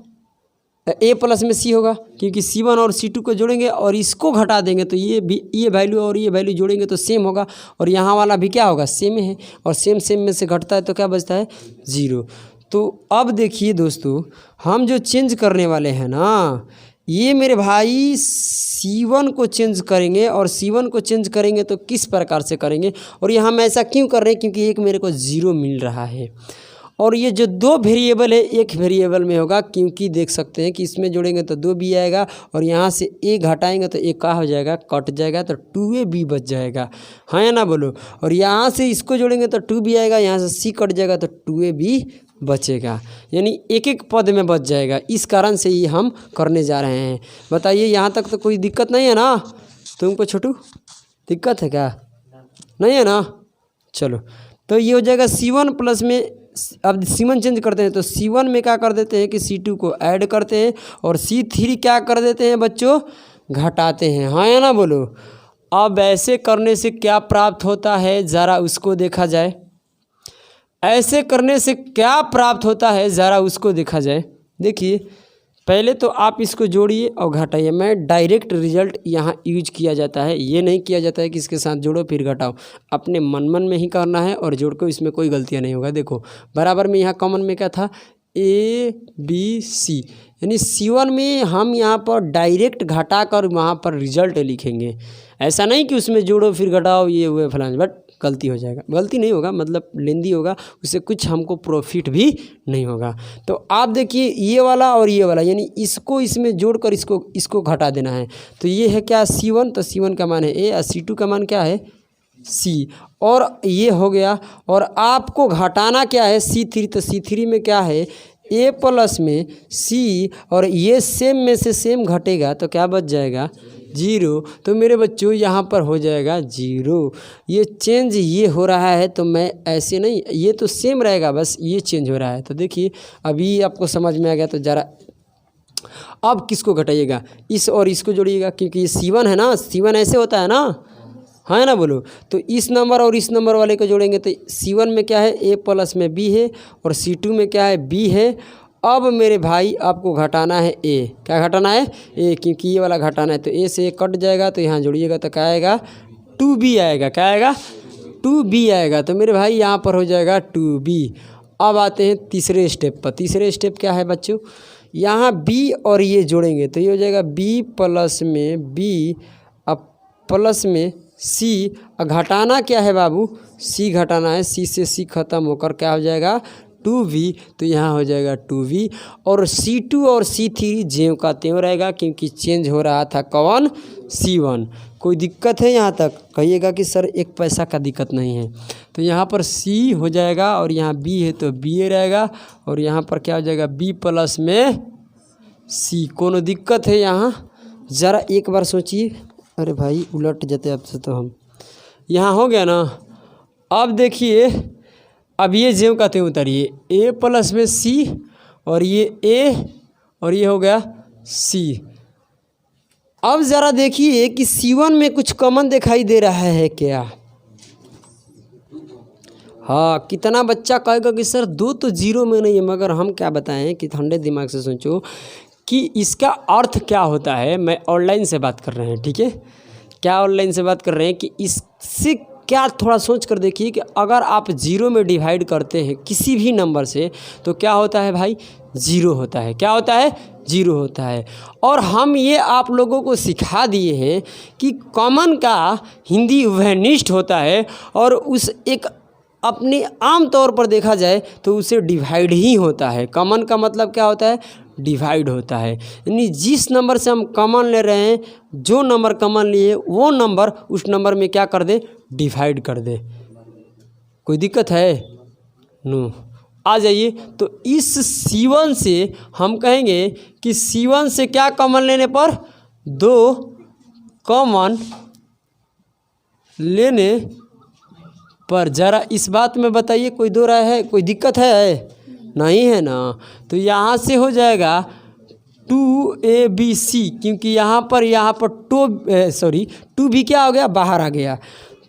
A प्लस में C होगा, क्योंकि C1 और C2 को जोड़ेंगे और इसको घटा देंगे तो ये वैल्यू और ये वैल्यू जोड़ेंगे तो सेम होगा, और यहाँ वाला भी क्या होगा, सेम है। और सेम में से घटता है तो क्या बचता है, 0। तो अब देखिए दोस्तों, हम जो चेंज करने वाले हैं ना, ये मेरे भाई C1 को चेंज करेंगे, और C1 को चेंज करेंगे तो किस प्रकार से करेंगे, और यहाँ हम ऐसा क्यों कर रहे हैं, क्योंकि एक मेरे को 0 मिल रहा है। और ये जो 2 वेरिएबल है, एक वेरिएबल में होगा, क्योंकि देख सकते हैं कि इसमें जोड़ेंगे तो 2 बी आएगा, और यहाँ से ए घटाएंगे तो एक क्या हो जाएगा, कट जाएगा, तो 2a बी बच जाएगा, हाँ या ना बोलो। और यहाँ से इसको जोड़ेंगे तो 2 बी आएगा, यहाँ से सी कट जाएगा तो 2a बी बचेगा, यानी एक पद में बच जाएगा। इस कारण से ही हम करने जा रहे हैं। बताइए, यहाँ तक तो कोई दिक्कत नहीं है ना तुमको, छोटू दिक्कत है क्या, नहीं है ना। चलो, तो ये हो जाएगा C1 प्लस में, अब C1 चेंज करते हैं तो C1 में क्या कर देते हैं कि C2 को ऐड करते हैं, और C3 क्या कर देते हैं बच्चों, घटाते हैं, हाँ या ना बोलो। अब ऐसे करने से क्या प्राप्त होता है, ज़रा उसको देखा जाए। ऐसे करने से क्या प्राप्त होता है, ज़रा उसको देखा जाए। देखिए, पहले तो आप इसको जोड़िए और घटाइए। मैं डायरेक्ट रिजल्ट यहाँ यूज किया जाता है, ये नहीं किया जाता है कि इसके साथ जोड़ो फिर घटाओ। अपने मन में ही करना है और जोड़ को, इसमें कोई गलतियाँ नहीं होगा। देखो, बराबर में यहाँ कॉमन में क्या था, A B C, यानी C1 में हम यहाँ पर डायरेक्ट घटा कर वहाँ पर रिजल्ट लिखेंगे। ऐसा नहीं कि उसमें जोड़ो फिर घटाओ, ये हुए फलान, बट गलती हो जाएगा, गलती नहीं होगा मतलब लेंदी होगा, उससे कुछ हमको प्रॉफिट भी नहीं होगा। तो आप देखिए ये वाला और ये वाला यानी इसको इसमें जोड़कर इसको घटा देना है। तो ये है क्या C1, तो C1 का मान है A और C2 का मान क्या है C, और ये हो गया। और आपको घटाना क्या है C3, तो C3 में क्या है A प्लस में C, और ये सेम में से सेम घटेगा तो क्या बच जाएगा 0। तो मेरे बच्चों यहाँ पर हो जाएगा 0। ये चेंज ये हो रहा है तो मैं ऐसे नहीं, ये तो सेम रहेगा बस ये चेंज हो रहा है। तो देखिए अभी आपको समझ में आ गया। तो ज़रा अब किसको घटाइएगा, इस और इसको जोड़िएगा, क्योंकि ये C1 है ना, C1 ऐसे होता है ना, है ना बोलो। तो इस नंबर और इस नंबर वाले को जोड़ेंगे तो C1 में क्या है A प्लस में B है, और C2 में क्या है B है। अब मेरे भाई आपको घटाना है A, क्या घटाना है A, क्योंकि ये वाला घटाना है। तो A से A कट जाएगा तो यहाँ जोड़िएगा तो क्या आएगा 2B आएगा, क्या आएगा 2B आएगा। तो मेरे भाई यहाँ पर हो जाएगा 2B। अब आते हैं तीसरे स्टेप पर। तीसरे स्टेप क्या है बच्चों, यहाँ B और ये जोड़ेंगे तो ये हो जाएगा B प्लस में B अब प्लस में C, और घटाना क्या है बाबू C घटाना है, C से C खत्म होकर क्या हो जाएगा 2V, तो यहाँ हो जाएगा 2V। और C2 और C3 ज्यों का त्यों रहेगा, क्योंकि चेंज हो रहा था कौन C1। कोई दिक्कत है यहाँ तक, कहिएगा कि सर एक पैसा का दिक्कत नहीं है। तो यहाँ पर C हो जाएगा और यहाँ B है तो BA रहेगा, और यहाँ पर क्या हो जाएगा B प्लस में C। कोनो दिक्कत है यहाँ, ज़रा एक बार सोचिए। अरे भाई उलट जाते अब से तो हम, यहाँ हो गया ना। अब देखिए अब ये ज्यों का त्यों उतारिए, A प्लस में C और ये A और ये हो गया C। अब ज़रा देखिए कि C1 में कुछ कॉमन दिखाई दे रहा है क्या। हाँ, कितना बच्चा कहेगा कि सर 2 तो 0 में नहीं है, मगर हम क्या बताएं कि ठंडे दिमाग से सोचो कि इसका अर्थ क्या होता है। मैं ऑनलाइन से बात कर रहे हैं, ठीक है, क्या ऑनलाइन से बात कर रहे हैं कि इससे क्या थोड़ा सोच कर देखिए कि अगर आप 0 में डिवाइड करते हैं किसी भी नंबर से तो क्या होता है भाई 0 होता है, क्या होता है 0 होता है। और हम ये आप लोगों को सिखा दिए हैं कि कॉमन का हिंदी वहनिष्ठ होता है, और उस एक अपने आम तौर पर देखा जाए तो उसे डिवाइड ही होता है। कॉमन का मतलब क्या होता है डिवाइड होता है, यानी जिस नंबर से हम कॉमन ले रहे हैं, जो नंबर कॉमन लिए वो नंबर उस नंबर में क्या कर दे डिवाइड कर दे। कोई दिक्कत है नो, आ जाइए। तो इस C1 से हम कहेंगे कि C1 से क्या कॉमन लेने पर 2 कॉमन लेने पर, ज़रा इस बात में बताइए कोई दो राय है, कोई दिक्कत है नहीं है ना। तो यहाँ से हो जाएगा 2ABC, क्योंकि यहाँ पर 2 भी क्या हो गया बाहर आ गया।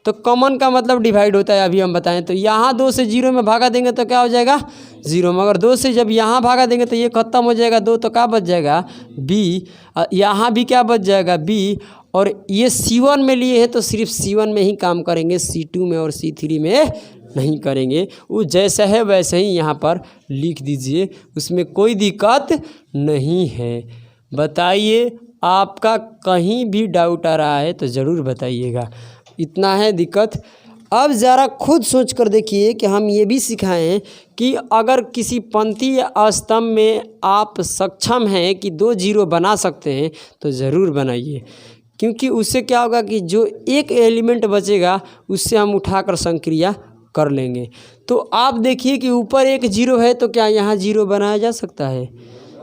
तो कॉमन का मतलब डिवाइड होता है, अभी हम बताएं। तो यहाँ 2 से 0 में भागा देंगे तो क्या हो जाएगा 0, मगर 2 से जब यहाँ भागा देंगे तो ये ख़त्म हो जाएगा 2, तो क्या बच जाएगा B। यहाँ भी क्या बच जाएगा B। और ये C1 में लिए हैं तो सिर्फ C1 में ही काम करेंगे, C2 में और C3 में नहीं करेंगे। वो जैसा है वैसे ही यहाँ पर लिख दीजिए, उसमें कोई दिक्कत नहीं है। बताइए आपका कहीं भी डाउट आ रहा है तो ज़रूर बताइएगा, इतना है दिक्कत। अब ज़रा खुद सोच कर देखिए कि हम ये भी सिखाएं कि अगर किसी पंक्ति या स्तंभ में आप सक्षम हैं कि 2 0 बना सकते हैं तो ज़रूर बनाइए, क्योंकि उससे क्या होगा कि जो एक एलिमेंट बचेगा उससे हम उठाकर संक्रिया कर लेंगे। तो आप देखिए कि ऊपर एक 0 है तो क्या यहाँ 0 बनाया जा सकता है,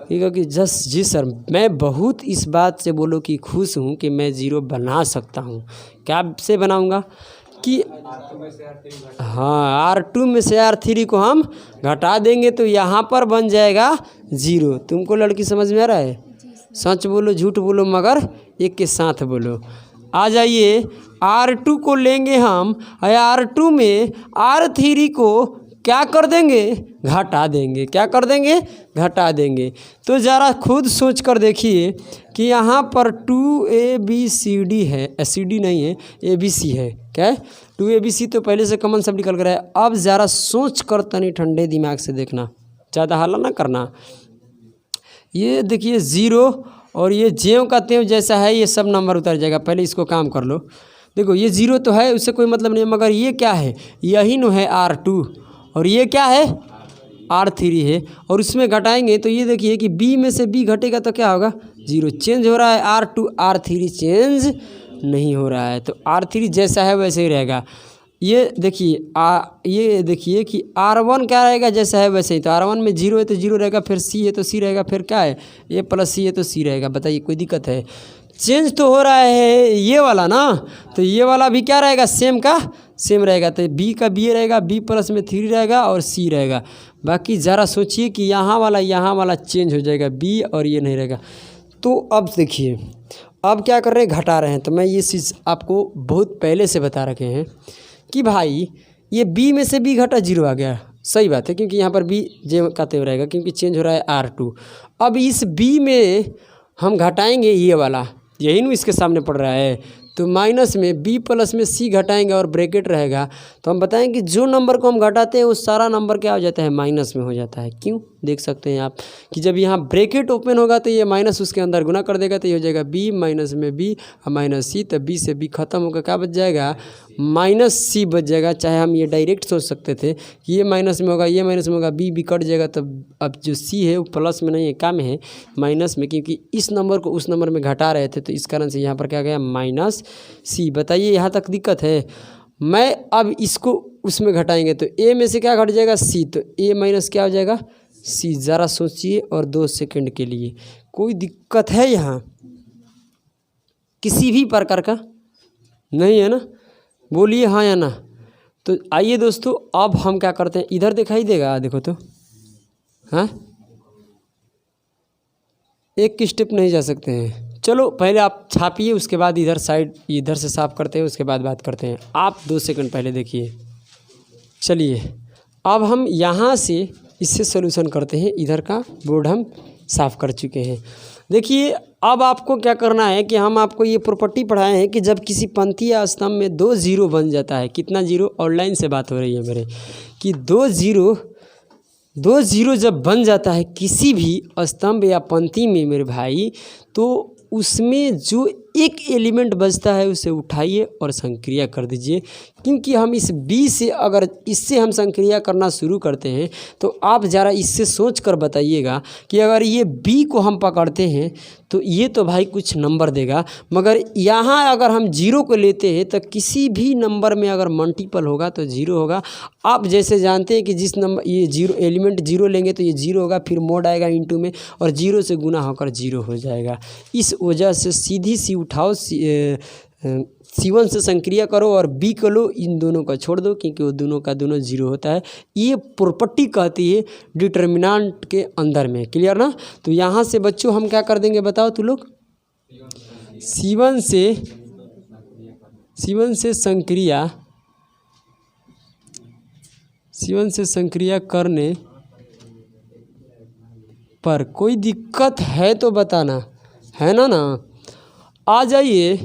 क्योंकि जी सर मैं बहुत इस बात से बोलो कि खुश हूँ कि मैं 0 बना सकता हूँ। क्या से बनाऊँगा कि हाँ R2 में से R3 को हम घटा देंगे तो यहाँ पर बन जाएगा 0। तुमको लड़की समझ में आ रहा है, सच बोलो झूठ बोलो मगर एक के साथ बोलो। आ जाइए R2 को लेंगे हम, R2 में R3 को क्या कर देंगे घटा देंगे, क्या कर देंगे घटा देंगे। तो ज़रा खुद सोच कर देखिए कि यहाँ पर 2ABCD है, CD नहीं है ABC है, क्या है 2ABC तो पहले से कॉमन सब निकल कर है। अब ज़रा सोच कर तनी ठंडे दिमाग से देखना, ज़्यादा हल्ला ना करना। ये देखिए 0 और ये ज्यों का त्यों जैसा है, ये सब नंबर उतर जाएगा। पहले इसको काम कर लो। देखो ये 0 तो है, उससे कोई मतलब नहीं, मगर ये क्या है, यही नो है R2 और ये क्या है R3 है, और उसमें घटाएंगे तो ये देखिए कि B में से B घटेगा तो क्या होगा 0, चेंज हो रहा है R2, R3 चेंज नहीं हो रहा है, तो R3 जैसा है वैसे ही रहेगा। ये देखिए कि R1 क्या रहेगा, जैसा है वैसे ही, तो R1 में 0 है तो 0 रहेगा, फिर C है तो C रहेगा, फिर क्या है A प्लस C है तो C रहेगा। बताइए कोई दिक्कत है, चेंज तो हो रहा है ये वाला ना, तो ये वाला भी क्या रहेगा, सेम का सेम रहेगा, तो B का B रहेगा, B प्लस में 3 रहेगा और C रहेगा। बाकी ज़रा सोचिए कि यहाँ वाला चेंज हो जाएगा B और ये नहीं रहेगा। तो अब देखिए अब क्या कर रहे हैं, घटा रहे हैं, तो मैं ये चीज़ आपको बहुत पहले से बता रखे हैं कि भाई ये B में से B घटा 0 आ गया, सही बात है, क्योंकि यहाँ पर B जे का तेव रहेगा क्योंकि चेंज हो रहा है R2। अब इस B में हम घटाएंगे ये वाला, यही ना इसके सामने पड़ रहा है, तो माइनस में B प्लस में C घटाएंगे और ब्रैकेट रहेगा, तो हम बताएंगे कि जो नंबर को हम घटाते हैं वो सारा नंबर क्या हो जाता है, माइनस में हो जाता है। क्यों, देख सकते हैं आप कि जब यहाँ ब्रैकेट ओपन होगा तो ये माइनस उसके अंदर गुना कर देगा, तो ये हो जाएगा B माइनस में B और माइनस C, तो B से B खत्म होकर क्या बच जाएगा, माइनस C बच जाएगा। चाहे हम ये डायरेक्ट सोच सकते थे कि ये माइनस में होगा, ये माइनस में होगा, B कट जाएगा, तब अब जो C है वो प्लस में नहीं है, क्या में है, माइनस में, क्योंकि इस नंबर को उस नंबर में घटा रहे थे, तो इस कारण से यहाँ पर क्या गया, माइनस C। बताइए यहाँ तक दिक्कत है। मैं अब इसको उसमें घटाएंगे तो A में से क्या घट जाएगा, C, तो A माइनस क्या हो जाएगा, C। ज़रा सोचिए और 2 सेकंड के लिए, कोई दिक्कत है यहाँ किसी भी प्रकार का नहीं है ना, बोलिए हाँ या ना। तो आइए दोस्तों अब हम क्या करते हैं, इधर दिखाई देगा, देखो तो, हाँ एक स्टेप नहीं जा सकते हैं। चलो पहले आप छापिए, उसके बाद इधर साइड इधर से साफ़ करते हैं, उसके बाद बात करते हैं। आप 2 सेकंड पहले देखिए। चलिए अब हम यहाँ से इससे सॉल्यूशन करते हैं, इधर का बोर्ड हम साफ़ कर चुके हैं। देखिए अब आपको क्या करना है कि हम आपको ये प्रॉपर्टी पढ़ाए हैं कि जब किसी पंक्ति या स्तंभ में 2 0 बन जाता है, कितना 0, ऑनलाइन से बात हो रही है मेरे, कि 2 0 जब बन जाता है किसी भी स्तंभ या पंक्ति में मेरे भाई, तो उसमें जो एक एलिमेंट बचता है उसे उठाइए और संक्रिया कर दीजिए। क्योंकि हम इस B से अगर इससे हम संक्रिया करना शुरू करते हैं तो आप ज़रा इससे सोच कर बताइएगा कि अगर ये B को हम पकड़ते हैं तो ये तो भाई कुछ नंबर देगा, मगर यहाँ अगर हम 0 को लेते हैं तो किसी भी नंबर में अगर मल्टीपल होगा तो 0 होगा। आप जैसे जानते हैं कि जिस नंबर ये 0 एलिमेंट 0 लेंगे तो ये 0 होगा, फिर मोड आएगा इंटू में और 0 से गुना होकर 0 हो जाएगा। इस वजह से सीधी सी उठाओ, C1 से संक्रिया करो और B को लो, इन दोनों का छोड़ दो क्योंकि वो दोनों का दोनों 0 होता है। ये प्रॉपर्टी कहती है डिटर्मिनेंट के अंदर में, क्लियर ना। तो यहाँ से बच्चों हम क्या कर देंगे बताओ तुम लोग, C1 से संक्रिया करने पर कोई दिक्कत है तो बताना, है ना। आ जाइए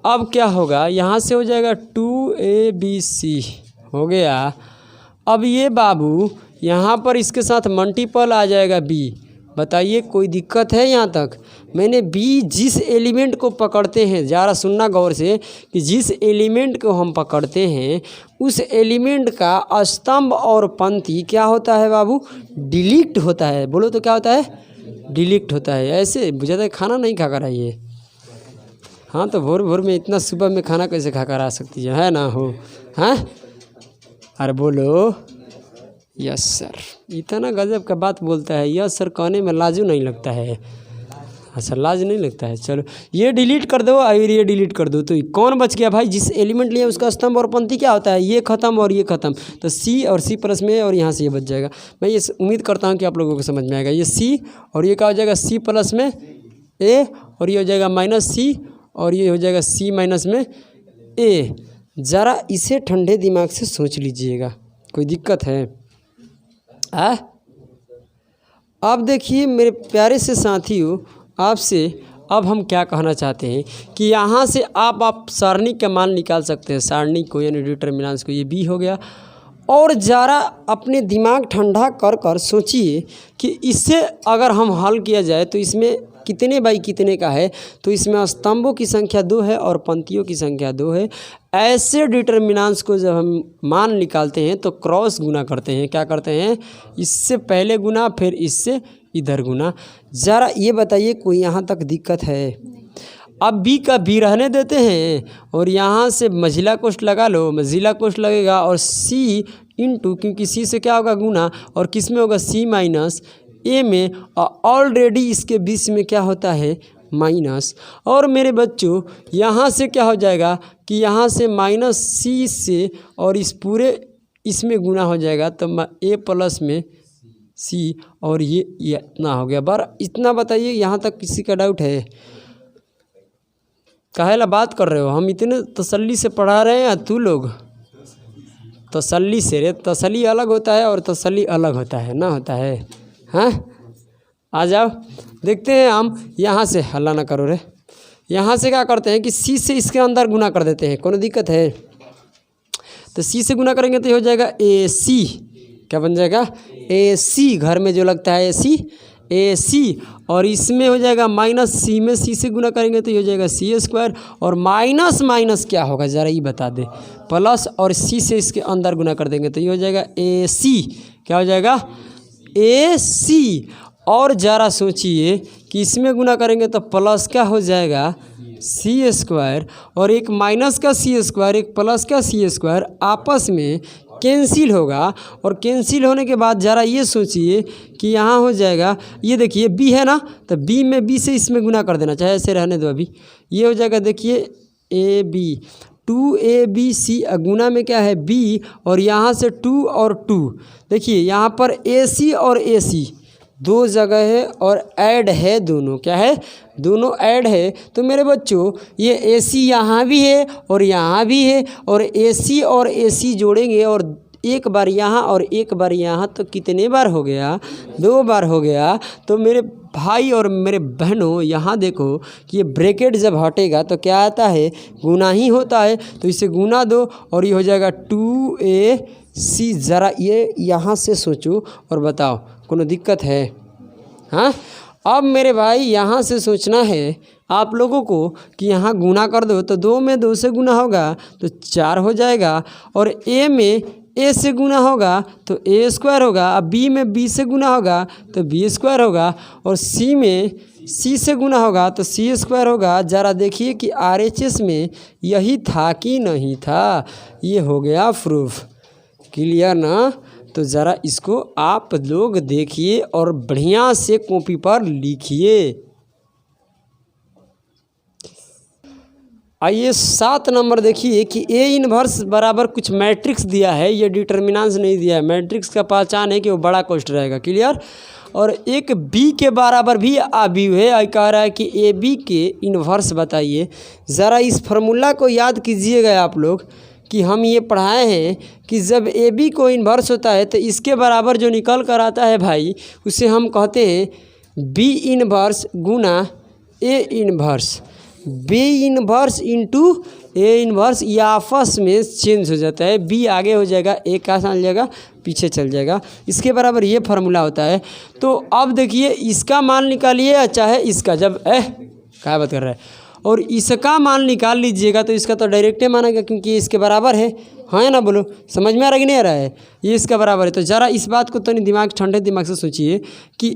अब क्या होगा, यहाँ से हो जाएगा 2ABC हो गया। अब ये बाबू यहाँ पर इसके साथ मल्टीपल आ जाएगा B। बताइए कोई दिक्कत है यहाँ तक। मैंने B जिस एलिमेंट को पकड़ते हैं, ज़रा सुनना गौर से, कि जिस एलिमेंट को हम पकड़ते हैं उस एलिमेंट का स्तंभ और पंक्ति क्या होता है बाबू, डिलीट होता है। बोलो तो क्या होता है, डिलीट होता है। ऐसे ज़्यादा खाना नहीं खा कर आइए, हाँ तो भोर में इतना सुबह में खाना कैसे खा कर आ सकती है ना हो, हाँ अरे बोलो यस सर। इतना गजब का बात बोलता है, यस सर कहने में लाजू नहीं लगता है। अच्छा लाज नहीं लगता है। चलो ये डिलीट कर दो और ये डिलीट कर दो, तो कौन बच गया भाई, जिस एलिमेंट लिए उसका स्तंभ और पंक्ति क्या होता है, ये ख़त्म और ये ख़त्म, तो C और C प्लस में और यहाँ से ये बच जाएगा। मैं ये उम्मीद करता हूँ कि आप लोगों को समझ में आएगा। ये C और ये क्या हो जाएगा, C प्लस में A और ये हो जाएगा माइनस C और ये हो जाएगा C माइनस में A। ज़रा इसे ठंडे दिमाग से सोच लीजिएगा, कोई दिक्कत है अब देखिए मेरे प्यारे से साथियों, आपसे अब हम क्या कहना चाहते हैं कि यहाँ से आप सारणी का मान निकाल सकते हैं, सारणी को यानी डिटर्मिनेंट्स को। ये B हो गया। और ज़रा अपने दिमाग ठंडा कर कर सोचिए कि इससे अगर हम हल किया जाए तो इसमें कितने बाई कितने का है, तो इसमें स्तंभों की संख्या 2 है और पंक्तियों की संख्या 2 है। ऐसे डिटर्मिनेंट्स को जब हम मान निकालते हैं तो क्रॉस गुना करते हैं। क्या करते हैं? इससे पहले गुना, फिर इससे इधर गुना। ज़रा ये बताइए कोई यहाँ तक दिक्कत है? अब बी का बी रहने देते हैं और यहाँ से मझिला कोष्ठ लगा लो, मझिला कोष्ठ लगेगा और सी इंटू, क्योंकि सी से क्या होगा? गुना, और किस में होगा? सी माइनस ए में, और ऑलरेडी इसके बीच में क्या होता है? माइनस। और मेरे बच्चों यहाँ से क्या हो जाएगा कि यहाँ से माइनस सी से और इस पूरे इसमें गुना हो जाएगा, तो ए प्लस में सी, और ये इतना हो गया। बार इतना बताइए, यहाँ तक किसी का डाउट है? काहेला बात कर रहे हो? हम इतने तसल्ली से पढ़ा रहे हैं, तू लोग तसल्ली से। रे तसल्ली अलग होता है और तसल्ली अलग होता है ना, होता है? हाँ, आ जाओ देखते हैं हम। यहाँ से हल्ला ना करो रे। यहाँ से क्या करते हैं कि सी से इसके अंदर गुना कर देते हैं। कोनो दिक्कत है? तो सी से गुना करेंगे तो ये हो जाएगा ए सी। क्या बन जाएगा? ए सी। घर में जो लगता है ए सी, और इसमें हो जाएगा माइनस सी में सी से गुना करेंगे तो ये हो जाएगा सी स्क्वायर, और माइनस माइनस क्या होगा ज़रा ये बता दे? प्लस, और सी से इसके अंदर गुना कर देंगे तो ये हो जाएगा ए सी। क्या हो जाएगा? ए सी। और ज़रा सोचिए कि इसमें गुना करेंगे तो प्लस क्या हो जाएगा? सी स्क्वायर, और एक माइनस का सी स्क्वायर, एक प्लस का सी स्क्वायर आपस में कैंसिल होगा, और कैंसिल होने के बाद ज़रा ये सोचिए कि यहाँ हो जाएगा, ये देखिए बी है ना, तो बी में बी से इसमें गुना कर देना, चाहे ऐसे रहने दो अभी। ये हो जाएगा, देखिए ए बी, 2ABC, गुना में क्या है? बी, और यहाँ से 2 और 2, देखिए यहाँ पर AC और AC दो जगह है और ऐड है दोनों। क्या है? दोनों ऐड है। तो मेरे बच्चों ये AC यहाँ भी है और यहाँ भी है, और AC और AC जोड़ेंगे और एक बार यहाँ और एक बार यहाँ, तो कितने बार हो गया? 2 बार हो गया। तो मेरे भाई और मेरे बहनों यहाँ देखो कि ये ब्रैकेट जब हटेगा तो क्या आता है? गुना ही होता है। तो इसे गुना दो और ये हो जाएगा 2AC। ज़रा ये यहाँ से सोचो और बताओ, कोनो दिक्कत है? हाँ, अब मेरे भाई यहाँ से सोचना है आप लोगों को कि यहाँ गुना कर दो तो 2 में 2 से गुना होगा तो 4 हो जाएगा, और ए में ए से गुना होगा तो ए स्क्वायर होगा, अब बी में बी से गुना होगा तो बी स्क्वायर होगा, और सी में सी से गुना होगा तो सी स्क्वायर होगा। ज़रा देखिए कि RHS में यही था कि नहीं था? ये हो गया प्रूफ। क्लियर ना? तो ज़रा इसको आप लोग देखिए और बढ़िया से कॉपी पर लिखिए। आइए 7 नंबर देखिए कि ए इनवर्स बराबर कुछ मैट्रिक्स दिया है, ये डिटर्मिनेंट्स नहीं दिया है। मैट्रिक्स का पहचान है कि वो बड़ा कोष्ठ रहेगा। क्लियर? और एक बी के बराबर भी आव्यूह है, और कह रहा है कि ए बी के इनवर्स बताइए। ज़रा इस फार्मूला को याद कीजिएगा आप लोग कि हम ये पढ़ाए हैं कि जब ए बी को इन्वर्स होता है तो इसके बराबर जो निकल कर आता है भाई, उसे हम कहते हैं बी इनवर्स गुना A inverse. B inverse into A inverse, ये आपस में चेंज हो जाता है। बी आगे हो जाएगा, ए का चल जाएगा, पीछे चल जाएगा। इसके बराबर ये फार्मूला होता है। तो अब देखिए इसका मान निकालिए, चाहे इसका, जब क्या बात कर रहा है, और इसका मान निकाल लीजिएगा तो इसका तो डायरेक्टे मानेगा क्योंकि ये इसके बराबर है। हाँ ना? बोलो, समझ में आ रहा कि नहीं आ रहा है? ये इसका बराबर है। तो ज़रा इस बात को तो नहीं ठंडे दिमाग से सोचिए कि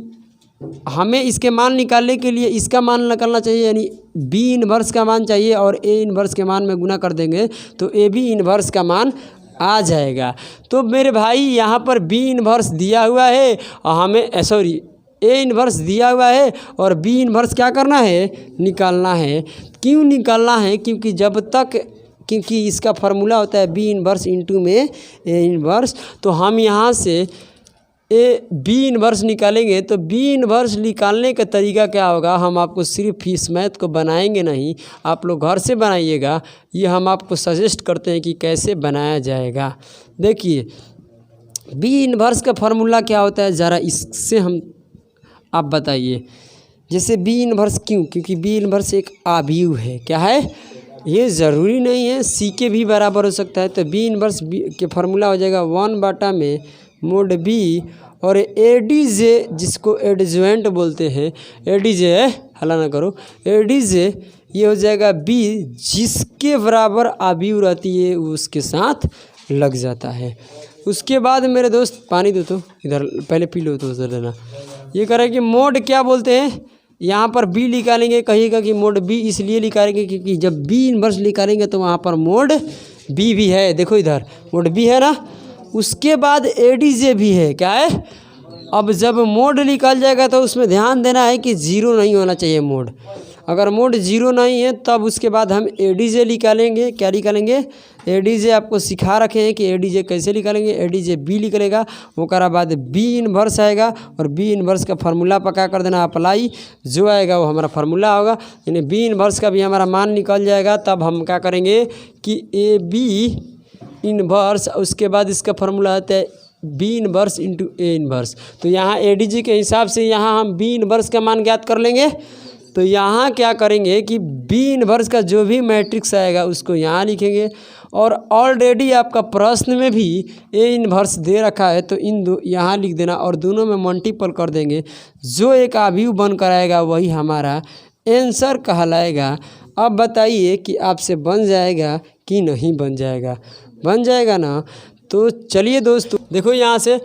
हमें इसके मान निकालने के लिए इसका मान निकालना चाहिए, यानी बी इनवर्स का मान चाहिए, और ए इनवर्स के मान में गुना कर देंगे तो ए बी इनवर्स का मान आ जाएगा। तो मेरे भाई यहाँ पर बी इनवर्स दिया हुआ है और हमें सॉरी ए इनवर्स दिया हुआ है, और बी इनवर्स क्या करना है? निकालना है। क्यों निकालना है? क्योंकि इसका फार्मूला होता है बी इनवर्स इंटू में ए इनवर्स। तो हम यहाँ से बी इनवर्स निकालेंगे, तो बी इनवर्स निकालने का तरीका क्या होगा? हम आपको सिर्फ इस मैथ को बनाएंगे नहीं, आप लोग घर से बनाइएगा। ये हम आपको सजेस्ट करते हैं कि कैसे बनाया जाएगा। देखिए बी इनवर्स का फार्मूला क्या होता है, ज़रा इससे हम आप बताइए। जैसे बी इनवर्स क्यों? क्योंकि बी इनवर्स एक आव्यूह है। क्या है? ये ज़रूरी नहीं है, सी के भी बराबर हो सकता है। तो बी इनवर्स के फार्मूला हो जाएगा 1 में मोड बी, और ए डी जे जिसको एडजॉइंट बोलते हैं, ए डी जे हला ना करो, ए डी जे ये हो जाएगा बी, जिसके बराबर अवयव रहती है उसके साथ लग जाता है। उसके बाद मेरे दोस्त पानी दो तो इधर, पहले पी लो तो उधर देना। ये कह रहा है कि मोड क्या बोलते हैं, यहाँ पर बी निकालेंगे, कहिएगा कि मोड बी इसलिए निकालेंगे क्योंकि जब बी इनवर्स निकालेंगे तो वहाँ पर मोड बी भी है। देखो इधर मोड बी है ना। उसके बाद एडीजे भी है, क्या है। अब जब मोड निकल जाएगा तो उसमें ध्यान देना है कि जीरो नहीं होना चाहिए मोड। अगर मोड जीरो नहीं है तब उसके बाद हम एडीजे निकालेंगे। क्या निकालेंगे, एडीजे आपको सिखा रखे हैं कि एडीजे कैसे निकालेंगे। एडीजे बी निकलेगा, ओकरा बाद बी इनवर्स आएगा और बी इनवर्स का फार्मूला पका कर देना अप्लाई, जो आएगा वो हमारा फार्मूला होगा। यानी बी इनवर्स का भी हमारा मान निकल जाएगा। तब हम क्या करेंगे कि ए बी इनवर्स, उसके बाद इसका फार्मूला आता है B inverse into A inverse. तो यहाँ एडीजे के हिसाब से यहाँ हम बी इनवर्स का मान ज्ञात कर लेंगे। तो यहाँ क्या करेंगे कि बी इनवर्स का जो भी मैट्रिक्स आएगा उसको यहाँ लिखेंगे। और ऑलरेडी आपका प्रश्न में भी ए इनवर्स दे रखा है तो इन दो यहाँ लिख देना और दोनों में मल्टीपल कर देंगे। जो एक अवयव बनकर आएगा वही हमारा आंसर कहलाएगा। अब बताइए कि आपसे बन जाएगा कि नहीं बन जाएगा, बन जाएगा ना। तो चलिए दोस्तों देखो यहाँ से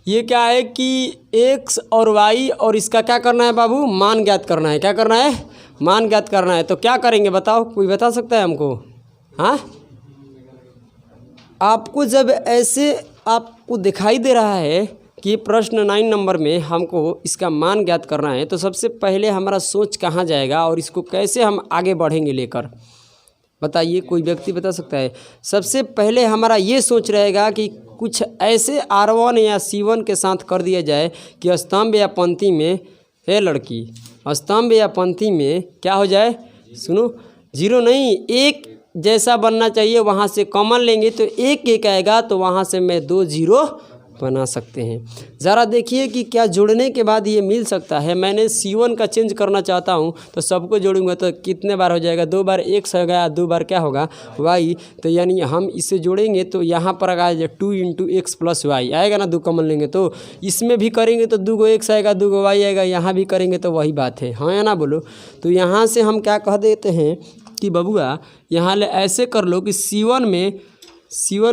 ये क्या है कि एक्स और वाई और इसका क्या करना है बाबू, मान ज्ञात करना है। क्या करना है, मान ज्ञात करना है। तो क्या करेंगे बताओ, कोई बता सकता है हमको। हाँ, आपको जब ऐसे आपको दिखाई दे रहा है कि प्रश्न 9 नंबर में हमको इसका मान ज्ञात करना है, तो सबसे पहले हमारा सोच कहाँ जाएगा और इसको कैसे हम आगे बढ़ेंगे लेकर, बताइए। कोई व्यक्ति बता सकता है। सबसे पहले हमारा ये सोच रहेगा कि कुछ ऐसे R1 या C1 के साथ कर दिया जाए कि स्तंभ या पंक्ति में, है लड़की, स्तंभ या पंक्ति में क्या हो जाए, सुनो, जीरो नहीं एक जैसा बनना चाहिए। वहाँ से कॉमन लेंगे तो एक एक आएगा, तो वहाँ से मैं 2 जीरो बना सकते हैं। ज़रा देखिए कि क्या जोड़ने के बाद ये मिल सकता है। मैंने C1 का चेंज करना चाहता हूँ तो सबको जोड़ूंगा तो कितने बार हो जाएगा, 2 बार x हो गया, 2 बार क्या होगा y। तो यानी हम इसे जोड़ेंगे तो यहाँ पर आ जाए 2 इंटू एक्स प्लस वाई आएगा ना, 2 कॉमन लेंगे तो इसमें भी करेंगे तो 2 x आएगा, 2 y आएगा, यहाँ भी करेंगे तो वही बात है, हाँ या ना बोलो। तो यहाँ से हम क्या कह देते हैं कि बबुआ यहाँ ले ऐसे कर लो कि C1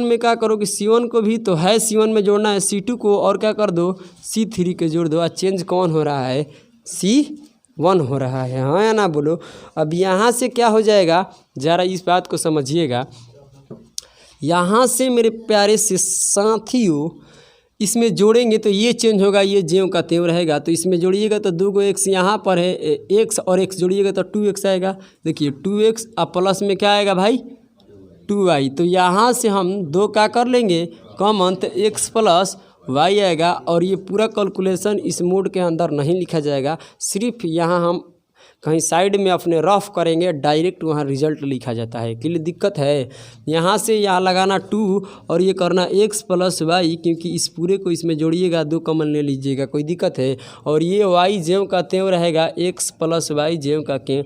में क्या करो कि C1 को भी तो है C1 में जोड़ना है, C2 को और क्या कर दो C3 के जोड़ दो। और चेंज कौन हो रहा है, C1 हो रहा है, हाँ या ना बोलो। अब यहाँ से क्या हो जाएगा, ज़रा इस बात को समझिएगा। यहाँ से मेरे प्यारे से साथियों इसमें जोड़ेंगे तो ये चेंज होगा, ये ज्यों का त्यों रहेगा। तो इसमें जोड़िएगा तो 2 x यहाँ पर है, x और x जोड़िएगा तो 2x आएगा। देखिए 2x अब प्लस में क्या आएगा भाई 2y। तो यहाँ से हम 2 का कर लेंगे कॉमन, तो x प्लस y आएगा। और ये पूरा कैलकुलेशन इस मोड के अंदर नहीं लिखा जाएगा, सिर्फ यहाँ हम कहीं साइड में अपने रफ करेंगे, डायरेक्ट वहाँ रिजल्ट लिखा जाता है। के लिए दिक्कत है, यहाँ से यहाँ लगाना 2 और ये करना x प्लस वाई, क्योंकि इस पूरे को इसमें जोड़िएगा 2 कॉमन ले लीजिएगा, कोई दिक्कत है। और ये y ज्यों का त्यों रहेगा, x प्लस वाई ज्यों का त्यों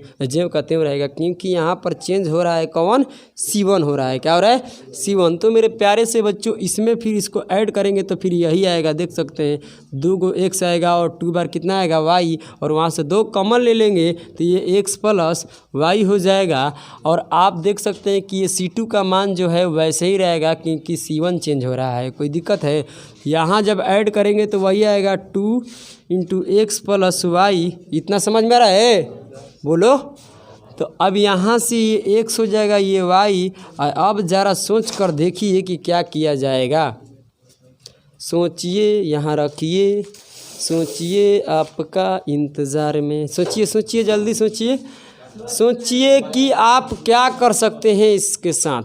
रहेगा, क्योंकि यहाँ पर चेंज हो रहा है कौन, C1 हो रहा है। क्या हो रहा है, C1। तो मेरे प्यारे से बच्चों इसमें फिर इसको ऐड करेंगे तो फिर यही आएगा, देख सकते हैं 2 x आएगा और 2 बार कितना आएगा y, और वहाँ से 2 कॉमन ले लेंगे तो ये x प्लस वाई हो जाएगा। और आप देख सकते हैं कि ये C2 का मान जो है वैसे ही रहेगा क्योंकि C1 चेंज हो रहा है, कोई दिक्कत है। यहाँ जब ऐड करेंगे तो वही आएगा 2 इंटू एक्स प्लस वाई। इतना समझ में आ रहा है, बोलो। तो अब यहाँ से ये x हो जाएगा, ये y। अब ज़रा सोच कर देखिए कि क्या किया जाएगा। सोचिए, यहाँ रखिए, सोचिए, आपका इंतज़ार में सोचिए, जल्दी सोचिए कि आप क्या कर सकते हैं इसके साथ।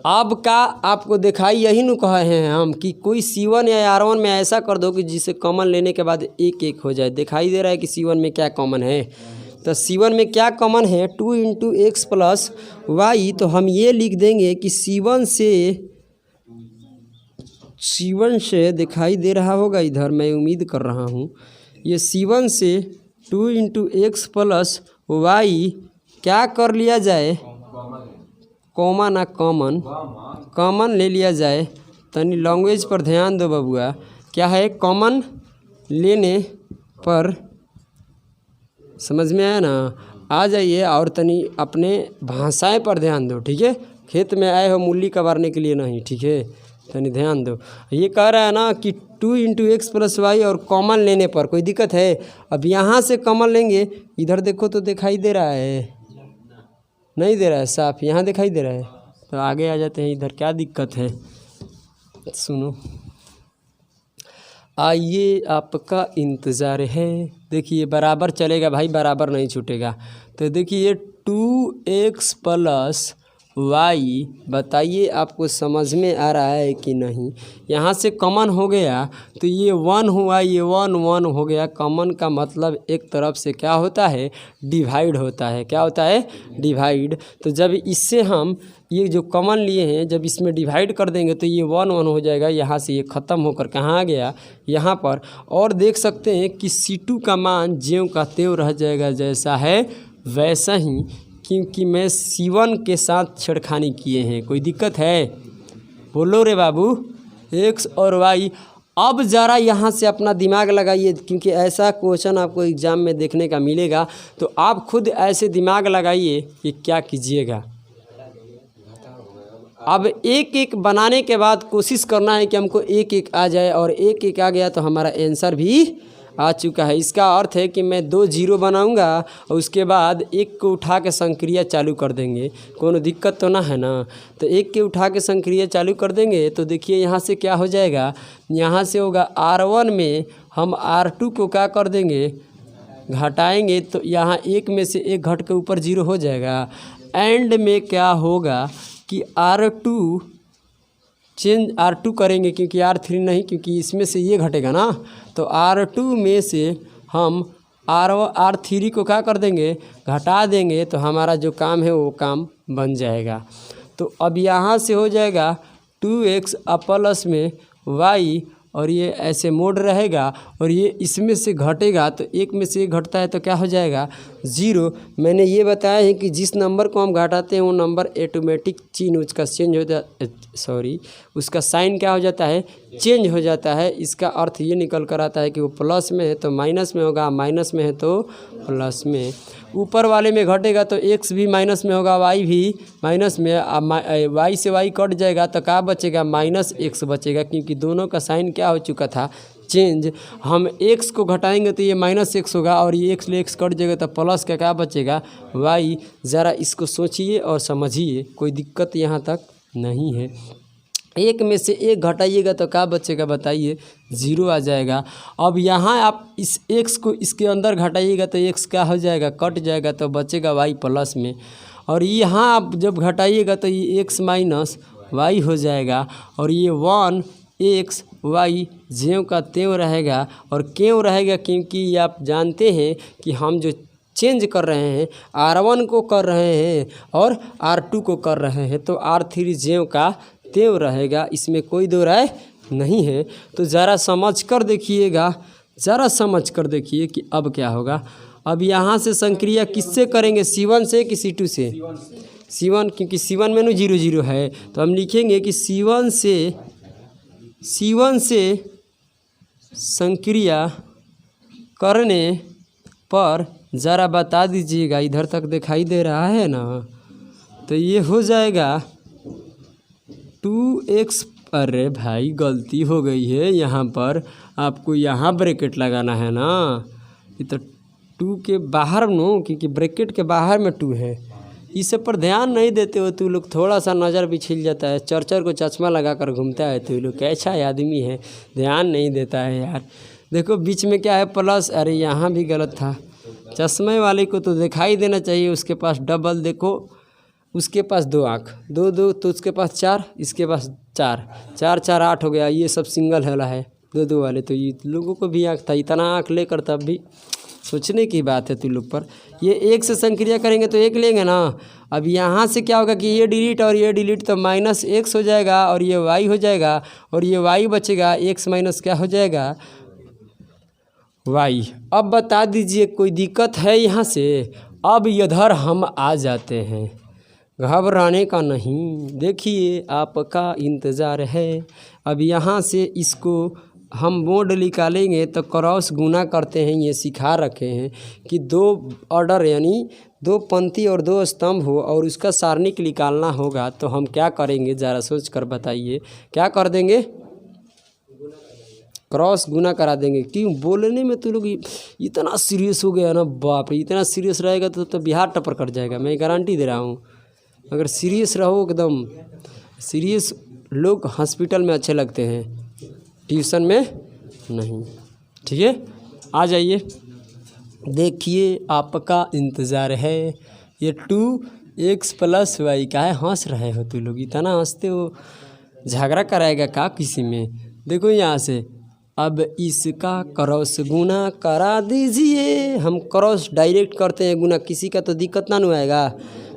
अब का आपको दिखाई यही न कहे हैं हम कि कोई C1 या R1 में ऐसा कर दो कि जिसे कॉमन लेने के बाद 1 हो जाए। दिखाई दे रहा है कि C1 में क्या कॉमन है, तो C1 में क्या कॉमन है 2 इंटू एक्स प्लस वाई। तो हम ये लिख देंगे कि C1 से दिखाई दे रहा होगा इधर, मैं उम्मीद कर रहा हूँ। ये C1 से 2 इंटू एक्स प्लस वाई क्या कर लिया जाए, कॉमन ले लिया जाए। तनी लैंग्वेज पर ध्यान दो बबुआ, क्या है कॉमन लेने पर समझ में आया ना। आ जाइए और तनी अपने भाषाएं पर ध्यान दो, ठीक है। खेत में आए हो मूली कबारने के लिए नहीं, ठीक है, तनी ध्यान दो। ये कह रहा है ना कि 2 × x + y और कॉमन लेने पर कोई दिक्कत है। अब यहाँ से कॉमन लेंगे, इधर देखो तो दिखाई दे रहा है, नहीं दे रहा है साफ, यहाँ दिखाई दे रहा है, तो आगे आ जाते हैं इधर, क्या दिक्कत है। सुनो, आइए आपका इंतज़ार है। देखिए बराबर चलेगा भाई, बराबर नहीं छूटेगा। तो देखिए 2x + y, बताइए आपको समझ में आ रहा है कि नहीं। यहाँ से कॉमन हो गया तो ये 1 हुआ, ये 1 1 हो गया। कॉमन का मतलब एक तरफ से क्या होता है, डिवाइड होता है। क्या होता है, डिवाइड। तो जब इससे हम ये जो कॉमन लिए हैं, जब इसमें डिवाइड कर देंगे तो ये 1 1 हो जाएगा। यहाँ से ये ख़त्म होकर कहाँ आ गया, यहाँ पर। और देख सकते हैं कि C2 का मान ज्यों का त्यों रह जाएगा, जैसा है वैसा ही, क्योंकि मैं C1 के साथ छेड़खानी किए हैं। कोई दिक्कत है, बोलो रे बाबू। x और y, अब ज़रा यहाँ से अपना दिमाग लगाइए, क्योंकि ऐसा क्वेश्चन आपको एग्ज़ाम में देखने का मिलेगा। तो आप खुद ऐसे दिमाग लगाइए कि क्या कीजिएगा। अब एक एक बनाने के बाद कोशिश करना है कि हमको एक एक आ जाए, और एक एक आ गया तो हमारा आंसर भी आ चुका है। इसका अर्थ है कि मैं 2 0 बनाऊंगा और उसके बाद एक को उठा के संक्रिया चालू कर देंगे। कोनो दिक्कत तो ना है ना। तो एक के उठा के संक्रिया चालू कर देंगे तो देखिए यहाँ से क्या हो जाएगा, यहाँ से होगा R1 में हम R2 को क्या कर देंगे, घटाएंगे, तो यहाँ एक में से एक घट के ऊपर 0 हो जाएगा। एंड में क्या होगा कि R2 चेंज R2 करेंगे, क्योंकि R3 नहीं, क्योंकि इसमें से ये घटेगा ना। तो R2 में से हम R3 को क्या कर देंगे, घटा देंगे, तो हमारा जो काम है वो काम बन जाएगा। तो अब यहाँ से हो जाएगा 2x प्लस में y, और ये ऐसे मोड रहेगा, और ये इसमें से घटेगा, तो एक में से एक घटता है तो क्या हो जाएगा, 0। मैंने ये बताया है कि जिस नंबर को हम घटाते हैं वो नंबर ऑटोमेटिक चिन्ह उसका चेंज हो जाता, सॉरी उसका साइन क्या हो जाता है, चेंज हो जाता है। इसका अर्थ ये निकल कर आता है कि वो प्लस में है तो माइनस में होगा, माइनस में है तो प्लस में। ऊपर वाले में घटेगा तो x भी माइनस में होगा, y भी माइनस में। y से y कट जाएगा तो क्या बचेगा, -x बचेगा, क्योंकि दोनों का साइन क्या हो चुका था, चेंज। हम x को घटाएंगे तो ये -x होगा, और ये x ले x कट जाएगा तो प्लस का क्या बचेगा, y। ज़रा इसको सोचिए और समझिए, कोई दिक्कत यहाँ तक नहीं है। एक में से एक घटाइएगा तो क्या बचेगा बताइए, 0 आ जाएगा। अब यहाँ आप इस x को इसके अंदर घटाइएगा तो x क्या हो जाएगा, कट जाएगा, तो बचेगा y प्लस में। और यहाँ आप जब घटाइएगा तो ये x माइनस y हो जाएगा, और ये 1x y ज्यों का त्यों रहेगा। और क्यों रहेगा, क्योंकि आप जानते हैं कि हम जो चेंज कर रहे हैं, R1 को कर रहे हैं और R2 को कर रहे हैं, तो R3 ज्यों का त्यों रहेगा, इसमें कोई दो राय नहीं है। तो ज़रा समझ कर देखिएगा, ज़रा समझ कर देखिए कि अब क्या होगा। अब यहाँ से संक्रिया किससे करेंगे, C1 से कि C2 से, C1, क्योंकि C1 में 0 0 है, तो हम लिखेंगे कि C1 से संक्रिया करने पर, ज़रा बता दीजिएगा, इधर तक दिखाई दे रहा है ना। तो ये हो जाएगा 2x, अरे भाई गलती हो गई है, यहाँ पर आपको यहाँ ब्रैकेट लगाना है ना। ये तो 2 के बाहर नो, क्योंकि ब्रैकेट के बाहर में 2 है। इस पर ध्यान नहीं देते हो तू लोग, थोड़ा सा नज़र भी छिल जाता है। चरचर को चश्मा लगा कर घूमता है तू लोग, कैसा आदमी है, ध्यान नहीं देता है यार। देखो बीच में क्या है, प्लस, अरे यहाँ भी गलत था। चश्मे वाले को तो दिखाई देना चाहिए, उसके पास डबल, देखो उसके पास 2 आँख, 2 2, तो उसके पास 4, इसके पास 4 4 4 8 हो गया। ये सब सिंगल वाला है, 2 2 वाले, तो ये लोगों को भी आँख था, इतना आँख लेकर तब भी सोचने की बात है तू लोग पर। ये 1 से संक्रिया करेंगे तो 1 लेंगे ना। अब यहाँ से क्या होगा कि ये डिलीट और ये डिलीट, तो -x हो जाएगा, और ये y हो जाएगा, और ये y बचेगा, x माइनस क्या हो जाएगा, y। अब बता दीजिए कोई दिक्कत है यहाँ से। अब इधर हम आ जाते हैं, घबराने का नहीं, देखिए आपका इंतज़ार है। अब यहाँ से इसको हम मोड निकालेंगे तो क्रॉस गुना करते हैं, ये सिखा रखे हैं कि 2 ऑर्डर यानी 2 पंक्ति और 2 स्तंभ हो और उसका सारणिक निकालना होगा। तो हम क्या करेंगे ज़रा सोच कर बताइए, क्या कर देंगे? क्रॉस गुना करा देंगे। क्यों? बोलने में तो लोग इतना सीरियस हो गया ना, बाप रे, इतना सीरियस रहेगा तो बिहार टपर कर जाएगा, मैं गारंटी दे रहा हूँ। अगर सीरियस रहो एकदम सीरियस, लोग हॉस्पिटल में अच्छे लगते हैं, ट्यूशन में नहीं। ठीक है, आ जाइए, देखिए आपका इंतज़ार है। ये 2x + y का है। हंस रहे हो तुम लोग, इतना हंसते हो, झगड़ा कराएगा का किसी में? देखो यहाँ से, अब इसका क्रॉस गुना करा दीजिए। हम क्रॉस डायरेक्ट करते हैं गुना, किसी का तो दिक्कत ना आएगा।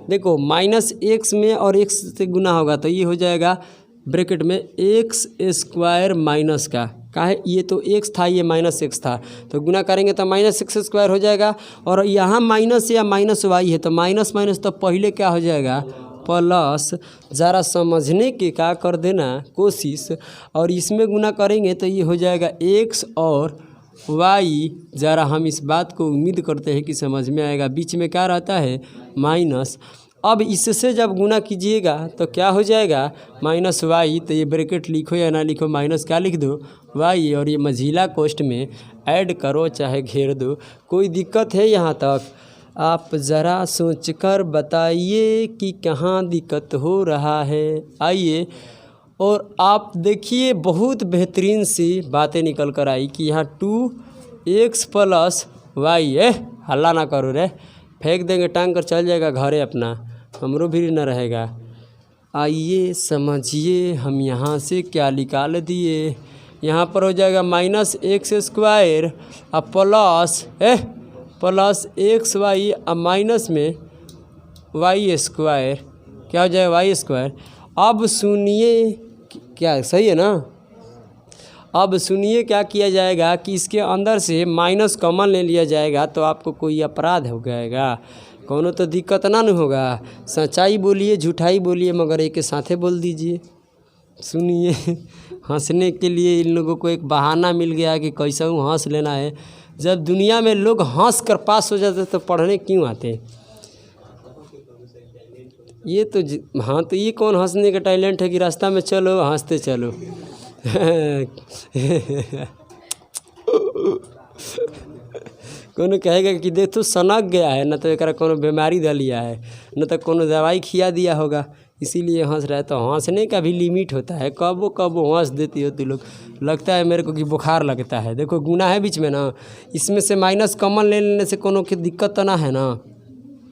देखो -x में और x से गुना होगा तो ये हो जाएगा ब्रैकेट में x² का है, ये तो x था, ये -x था, तो गुना करेंगे तो -x² हो जाएगा। और यहाँ माइनस या -y है तो माइनस माइनस तो पहले क्या हो जाएगा? प्लस। ज़रा समझने की क्या कर देना कोशिश, और इसमें गुना करेंगे तो ये हो जाएगा x और y। ज़रा हम इस बात को उम्मीद करते हैं कि समझ में आएगा। बीच में क्या रहता है? माइनस। अब इससे जब गुना कीजिएगा तो क्या हो जाएगा? -y। तो ये ब्रैकेट लिखो या ना लिखो, माइनस क्या लिख दो? y, और ये मझीला कोष्ठ में ऐड करो चाहे घेर दो, कोई दिक्कत है यहाँ तक? आप ज़रा सोचकर बताइए कि कहाँ दिक्कत हो रहा है। आइए, और आप देखिए बहुत बेहतरीन सी बातें निकल कर आई कि यहाँ 2x + y। हल्ला ना करो रे, फेंक देंगे, टांग कर चल जाएगा घरे अपना, हमरो भी न रहेगा। आइए समझिए, हम यहाँ से क्या निकाल दिए। यहाँ पर हो जाएगा -x² प्लस xy माइनस में y², क्या हो जाएगा? y²। अब सुनिए, क्या सही है ना? अब सुनिए क्या किया जाएगा कि इसके अंदर से माइनस कॉमन ले लिया जाएगा तो आपको कोई अपराध हो जाएगा, कोनो तो दिक्कत ना होगा। सच्चाई बोलिए झूठाई बोलिए, मगर एक के साथे बोल दीजिए। सुनिए, हंसने के लिए इन लोगों को एक बहाना मिल गया कि कैसा हूँ हंस लेना है। जब दुनिया में लोग हंस कर पास हो जाते तो पढ़ने क्यों आते? ये तो हाँ, तो ये कौन हंसने का टैलेंट है कि रास्ता में चलो हंसते चलो। कोनो कहेगा कि देख तो सनक गया है, न तो एक कोनो बीमारी ध लिया है, न तो कोनो दवाई खिया दिया होगा, इसीलिए हंस रहा है। तो हंसने का भी लिमिट होता है, कबो कबो हंस देती हो तुम लोग, लगता है मेरे को कि बुखार लगता है। देखो गुना है बीच में ना, इसमें से माइनस कॉमन ले लेने से कोनो की दिक्कत तो ना है ना।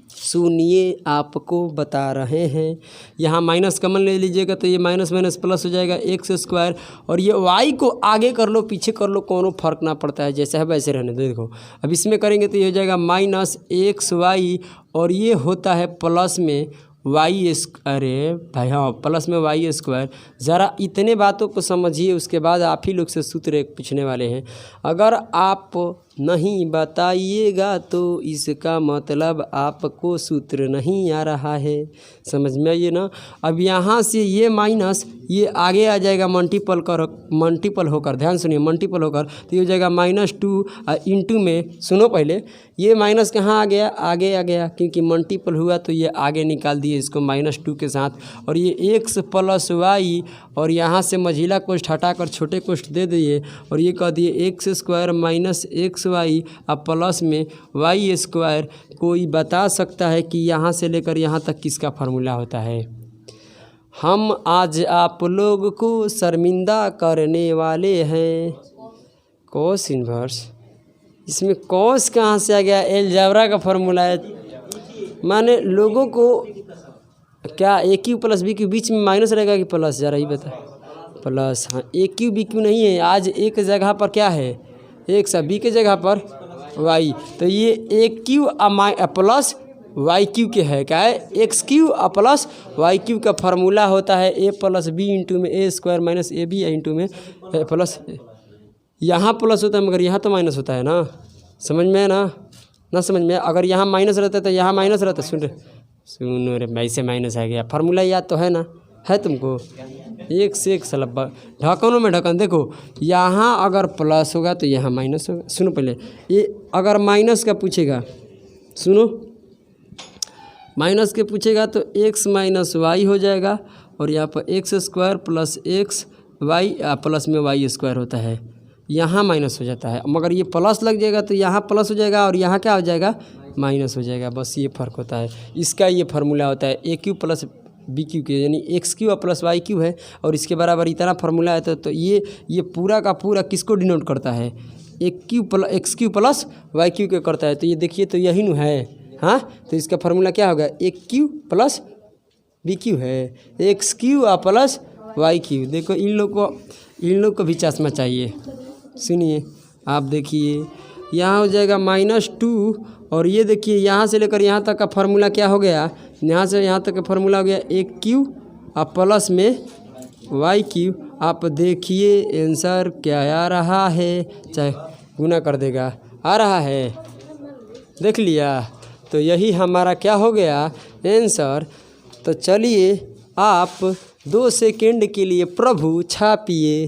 सुनिए, आपको बता रहे हैं, यहाँ माइनस कॉमन ले लीजिएगा तो ये माइनस माइनस प्लस हो जाएगा x², और ये y को आगे कर लो पीछे कर लो, कोनो फर्क ना पड़ता है, जैसा है वैसे रहने दो। देखो अब इसमें करेंगे तो ये हो जाएगा -xy, और ये होता है प्लस में y²। अरे भाई हाँ, प्लस में y²। ज़रा इतने बातों को समझिए, उसके बाद आप ही लोग से सूत्र एक पूछने वाले हैं। अगर आप नहीं बताइएगा तो इसका मतलब आपको सूत्र नहीं आ रहा है, समझ में आइए ना। अब यहाँ से ये माइनस ये आगे आ जाएगा मल्टीपल होकर, ध्यान सुनिए, मल्टीपल होकर तो ये हो जाएगा -2 इंटू में, सुनो पहले, ये माइनस कहाँ आ गया? आगे आ गया, क्योंकि मल्टीपल हुआ तो ये आगे निकाल दिए इसको -2 के साथ, और ये x + y, और यहाँ से मझिला कोष्ठ हटाकर छोटे कोष्ठ दे दिए, और ये कह दिए x² - xy प्लस में y²। कोई बता सकता है कि यहाँ से लेकर यहाँ तक किसका फार्मूला होता है? हम आज आप लोग को शर्मिंदा करने वाले हैं। कॉस इन्वर्स, इसमें कॉस कहाँ से आ गया? अलजेब्रा का फार्मूला है। माने लोगों को क्या AQ + BQ बीच में माइनस रहेगा कि प्लस? ज़रा ही बता। प्लस, हाँ, AQ BQ नहीं है, आज एक जगह पर क्या है? x, b के जगह पर y, तो ये AQ + YQ के है, क्या है? XQ + YQ का फार्मूला होता है a + b इंटू में a² - ab इंटू में प्लस, यहाँ प्लस होता है मगर यहाँ तो माइनस होता है ना, समझ में है ना समझ में? अगर यहाँ माइनस रहता है तो यहाँ माइनस रहता है। सुनो रे, वैसे माइनस आ गया, फार्मूला याद तो है ना, है तुमको? एक से एक साला ढक्कनों में ढक्कन। देखो यहाँ अगर प्लस होगा तो यहाँ माइनस होगा। सुनो पहले, ये अगर माइनस का पूछेगा, सुनो, माइनस के पूछेगा तो एक्स माइनस वाई हो जाएगा, और यहाँ पर x square plus x y plus में वाई स्क्वायर होता है, यहाँ माइनस हो जाता है। मगर ये प्लस लग जाएगा तो यहाँ प्लस हो जाएगा और यहाँ क्या हो जाएगा, माइनस हो जाएगा। बस ये फ़र्क होता है। इसका ये फार्मूला होता है a cube plus b cube के, यानी x cube plus y cube है, और इसके बराबर इतना फार्मूला है। तो ये पूरा का पूरा किसको डिनोट करता है, x cube plus y cube के करता है। तो ये देखिए, तो यही न है। हाँ, तो इसका फार्मूला क्या होगा, एक क्यू प्लस बी क्यू है, x cube plus y cube. देखो इन लोग को भी चश्मा चाहिए। सुनिए, आप देखिए यहाँ हो जाएगा -2, और ये देखिए यहाँ से लेकर यहाँ तक का फार्मूला क्या हो गया, यहाँ से यहाँ तक का फार्मूला हो गया एक क्यू प्लस में वाई क्यू। आप देखिए आंसर क्या आ रहा है, चाहे गुना कर देगा, आ रहा है, देख लिया। तो यही हमारा क्या हो गया आंसर। तो चलिए आप 2 सेकंड के लिए प्रभु छापिए।